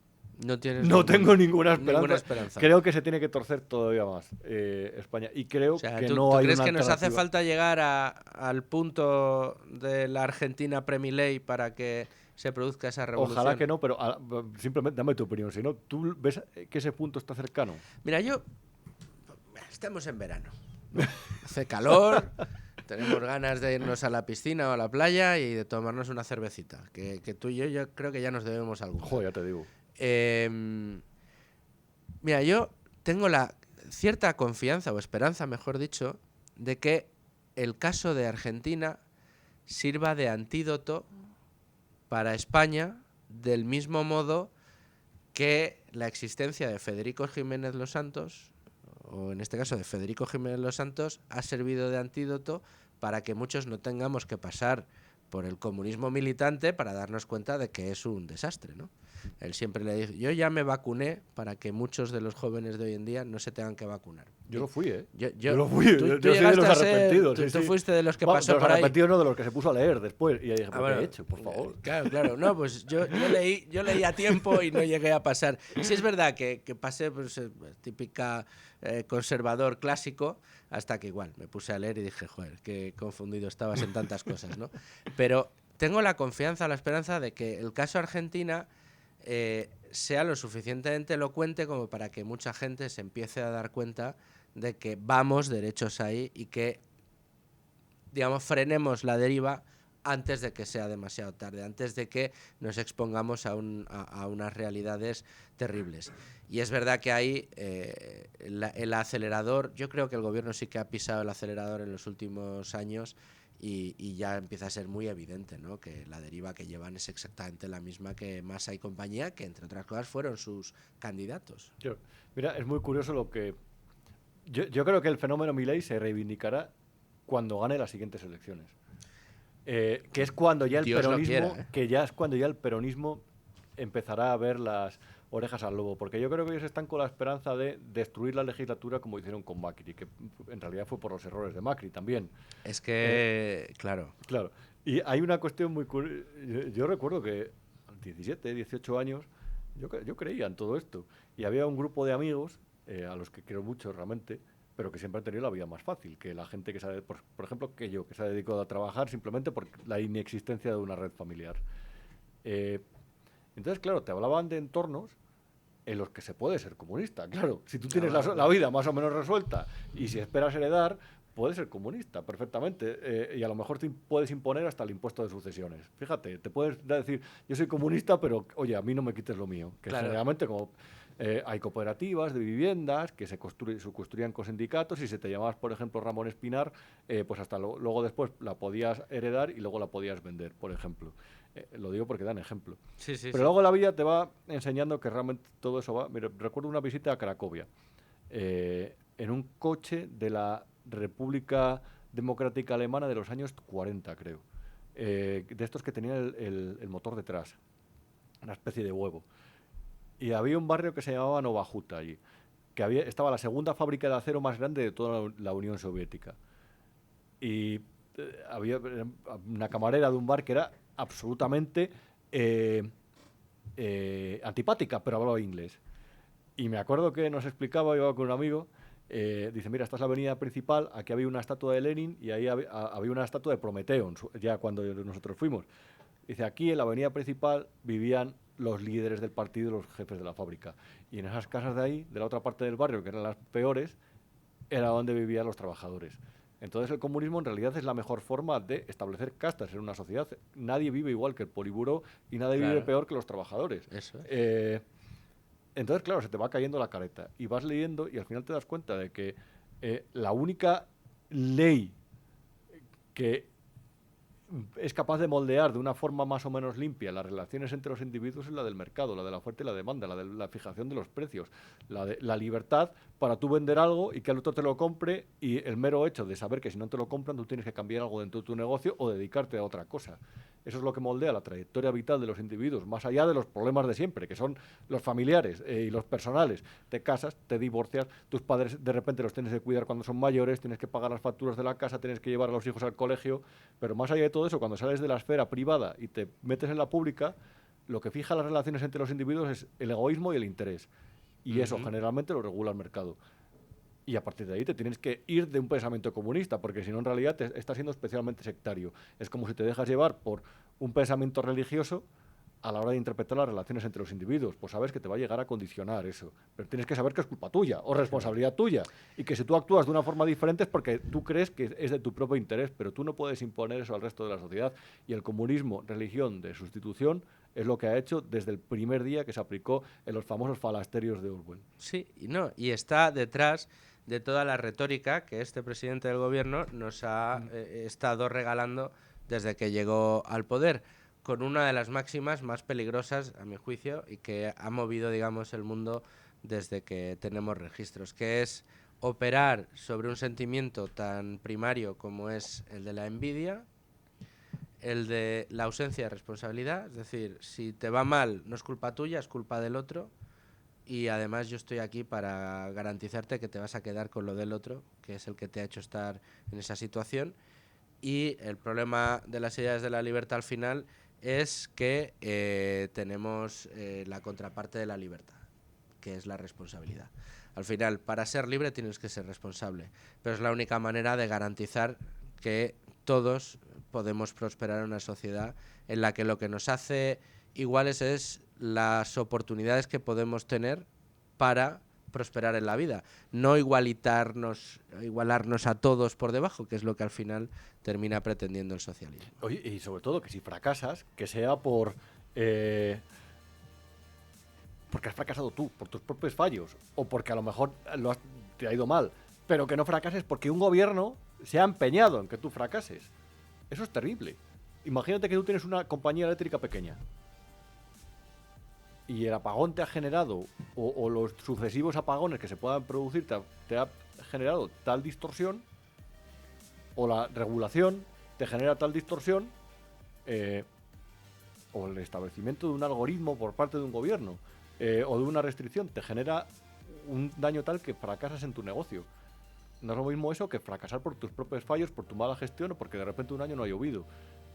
No tengo ninguna esperanza. Creo que se tiene que torcer todavía más España. Y creo que no hay ¿tú crees una que nos hace alternativa? falta llegar al punto de la Argentina Premiley para que se produzca esa revolución? Ojalá que no, pero simplemente dame tu opinión. Si no, ¿tú ves que ese punto está cercano? Mira, estamos en verano. Hace calor, tenemos ganas de irnos a la piscina o a la playa y de tomarnos una cervecita. Que tú y yo creo que ya nos debemos algo. Joder, ya te digo. Mira, yo tengo la cierta confianza o esperanza, mejor dicho, de que el caso de Argentina sirva de antídoto para España del mismo modo que la existencia de Federico Jiménez Los Santos, o en este caso de Federico Jiménez Los Santos, ha servido de antídoto para que muchos no tengamos que pasar por el comunismo militante para darnos cuenta de que es un desastre, ¿no? Él siempre le dijo, yo ya me vacuné para que muchos de los jóvenes de hoy en día no se tengan que vacunar. Yo lo fui, ¿eh? Yo lo fui. Tú soy de los arrepentidos. Tú fuiste de los que pasó pasó por por ahí. Arrepentidos no, de los que se puso a leer después. Y dije, ¿qué he hecho? Por favor. Claro. No, pues yo leí a tiempo y no llegué a pasar. Sí es verdad que pasé, pues, típica conservador clásico, hasta que igual me puse a leer y dije, joder, qué confundido estabas en tantas cosas, ¿no? Pero tengo la confianza, la esperanza de que el caso Argentina sea lo suficientemente elocuente como para que mucha gente se empiece a dar cuenta de que vamos derechos ahí y que, digamos, frenemos la deriva antes de que sea demasiado tarde, antes de que nos expongamos a unas realidades terribles. Y es verdad que ahí el acelerador, yo creo que el gobierno sí que ha pisado el acelerador en los últimos años y ya empieza a ser muy evidente, ¿no?, que la deriva que llevan es exactamente la misma que Massa y compañía, que entre otras cosas fueron sus candidatos. Mira, es muy curioso lo que... Yo creo que el fenómeno Milei se reivindicará cuando gane las siguientes elecciones. Que es cuando ya el Dios lo peronismo, quiera, ¿eh? que ya es cuando ya el peronismo empezará a ver las orejas al lobo, porque yo creo que ellos están con la esperanza de destruir la legislatura como hicieron con Macri, que en realidad fue por los errores de Macri también. Es que, claro. Claro, y hay una cuestión muy curiosa. Yo recuerdo que a 17, 18 años yo creía en todo esto, y había un grupo de amigos, a los que quiero mucho realmente, pero que siempre han tenido la vida más fácil que la gente que se ha, por ejemplo, que yo, que se ha dedicado a trabajar simplemente por la inexistencia de una red familiar. Eh, entonces, claro, te hablaban de entornos en los que se puede ser comunista. Claro, si tú tienes la vida más o menos resuelta y si esperas heredar, puedes ser comunista perfectamente. Y a lo mejor te puedes imponer hasta el impuesto de sucesiones. Fíjate, te puedes decir, yo soy comunista, pero oye, a mí no me quites lo mío. Que Claro. generalmente como hay cooperativas de viviendas que se construían con sindicatos y si te llamabas, por ejemplo, Ramón Espinar, pues hasta luego después la podías heredar y luego la podías vender, por ejemplo. Lo digo porque dan ejemplo. Sí, sí, Pero sí. luego la vida te va enseñando que realmente todo eso va... Mira, recuerdo una visita a Cracovia en un coche de la República Democrática Alemana de los años 40, creo. De estos que tenían el motor detrás, una especie de huevo. Y había un barrio que se llamaba Nova Huta allí, que estaba la segunda fábrica de acero más grande de toda la Unión Soviética. Y había una camarera de un bar que era absolutamente antipática, pero hablaba inglés. Y me acuerdo que nos explicaba, iba con un amigo, dice, mira, esta es la avenida principal, aquí había una estatua de Lenin y ahí había una estatua de Prometeo, ya cuando nosotros fuimos. Dice, aquí en la avenida principal vivían los líderes del partido, los jefes de la fábrica. Y en esas casas de ahí, de la otra parte del barrio, que eran las peores, era donde vivían los trabajadores. Entonces el comunismo en realidad es la mejor forma de establecer castas en una sociedad. Nadie vive igual que el políburo y nadie vive Claro. peor que los trabajadores. Eso es. Entonces, claro, se te va cayendo la careta y vas leyendo y al final te das cuenta de que la única ley que es capaz de moldear de una forma más o menos limpia las relaciones entre los individuos es la del mercado, la de la oferta y la demanda, la de la fijación de los precios, la de la libertad para tú vender algo y que el otro te lo compre y el mero hecho de saber que si no te lo compran tú tienes que cambiar algo dentro de tu negocio o dedicarte a otra cosa. Eso es lo que moldea la trayectoria vital de los individuos, más allá de los problemas de siempre, que son los familiares y los personales. Te casas, te divorcias, tus padres de repente los tienes que cuidar cuando son mayores, tienes que pagar las facturas de la casa, tienes que llevar a los hijos al colegio, pero más allá de todo eso, cuando sales de la esfera privada y te metes en la pública, lo que fija las relaciones entre los individuos es el egoísmo y el interés. Y eso generalmente lo regula el mercado. Y a partir de ahí te tienes que ir de un pensamiento comunista, porque si no en realidad te estás siendo especialmente sectario. Es como si te dejas llevar por un pensamiento religioso a la hora de interpretar las relaciones entre los individuos. Pues sabes que te va a llegar a condicionar eso. Pero tienes que saber que es culpa tuya o responsabilidad tuya. Y que si tú actúas de una forma diferente es porque tú crees que es de tu propio interés, pero tú no puedes imponer eso al resto de la sociedad. Y el comunismo, religión de sustitución, es lo que ha hecho desde el primer día que se aplicó en los famosos falasterios de Orwell. Sí, y no, y está detrás de toda la retórica que este presidente del gobierno nos ha estado regalando desde que llegó al poder, con una de las máximas más peligrosas, a mi juicio, y que ha movido, digamos, el mundo desde que tenemos registros, que es operar sobre un sentimiento tan primario como es el de la envidia, el de la ausencia de responsabilidad, es decir, si te va mal no es culpa tuya, es culpa del otro, y además yo estoy aquí para garantizarte que te vas a quedar con lo del otro, que es el que te ha hecho estar en esa situación. Y el problema de las ideas de la libertad al final es que tenemos la contraparte de la libertad, que es la responsabilidad. Al final, para ser libre tienes que ser responsable, pero es la única manera de garantizar que todos podemos prosperar en una sociedad en la que lo que nos hace iguales es las oportunidades que podemos tener para prosperar en la vida, no igualarnos a todos por debajo, que es lo que al final termina pretendiendo el socialismo. Oye, y sobre todo que si fracasas, que sea porque has fracasado tú, por tus propios fallos, o porque a lo mejor te ha ido mal, pero que no fracases porque un gobierno se ha empeñado en que tú fracases. Eso es terrible. Imagínate que tú tienes una compañía eléctrica pequeña y el apagón te ha generado, o los sucesivos apagones que se puedan producir te ha generado tal distorsión, o la regulación te genera tal distorsión, o el establecimiento de un algoritmo por parte de un gobierno, o de una restricción te genera un daño tal que fracasas en tu negocio. No es lo mismo eso que fracasar por tus propios fallos, por tu mala gestión o porque de repente un año no ha llovido.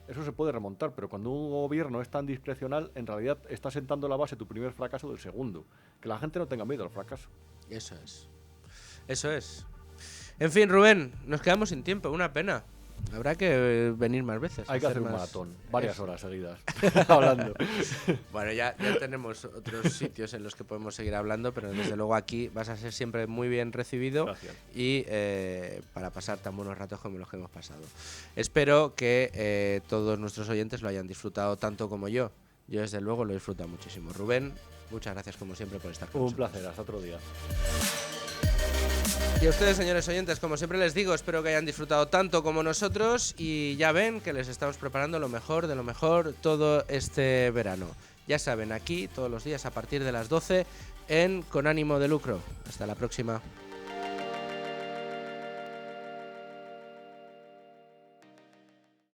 Eso se puede remontar, pero cuando un gobierno es tan discrecional, en realidad está sentando la base tu primer fracaso del segundo. Que la gente no tenga miedo al fracaso. Eso es. Eso es. En fin, Rubén, nos quedamos sin tiempo, una pena. Habrá que venir más veces. Hay que hacer un maratón, varias horas seguidas, hablando. Bueno, ya tenemos otros sitios en los que podemos seguir hablando, pero desde luego aquí vas a ser siempre muy bien recibido. Gracias. Y para pasar tan buenos ratos como los que hemos pasado. Espero que todos nuestros oyentes lo hayan disfrutado tanto como yo. Yo desde luego lo he disfrutado muchísimo. Rubén, muchas gracias como siempre por estar con nosotros. Un placer, hasta otro día. Y a ustedes, señores oyentes, como siempre les digo, espero que hayan disfrutado tanto como nosotros y ya ven que les estamos preparando lo mejor de lo mejor todo este verano. Ya saben, aquí todos los días a partir de las 12 en Con Ánimo de Lucro. Hasta la próxima.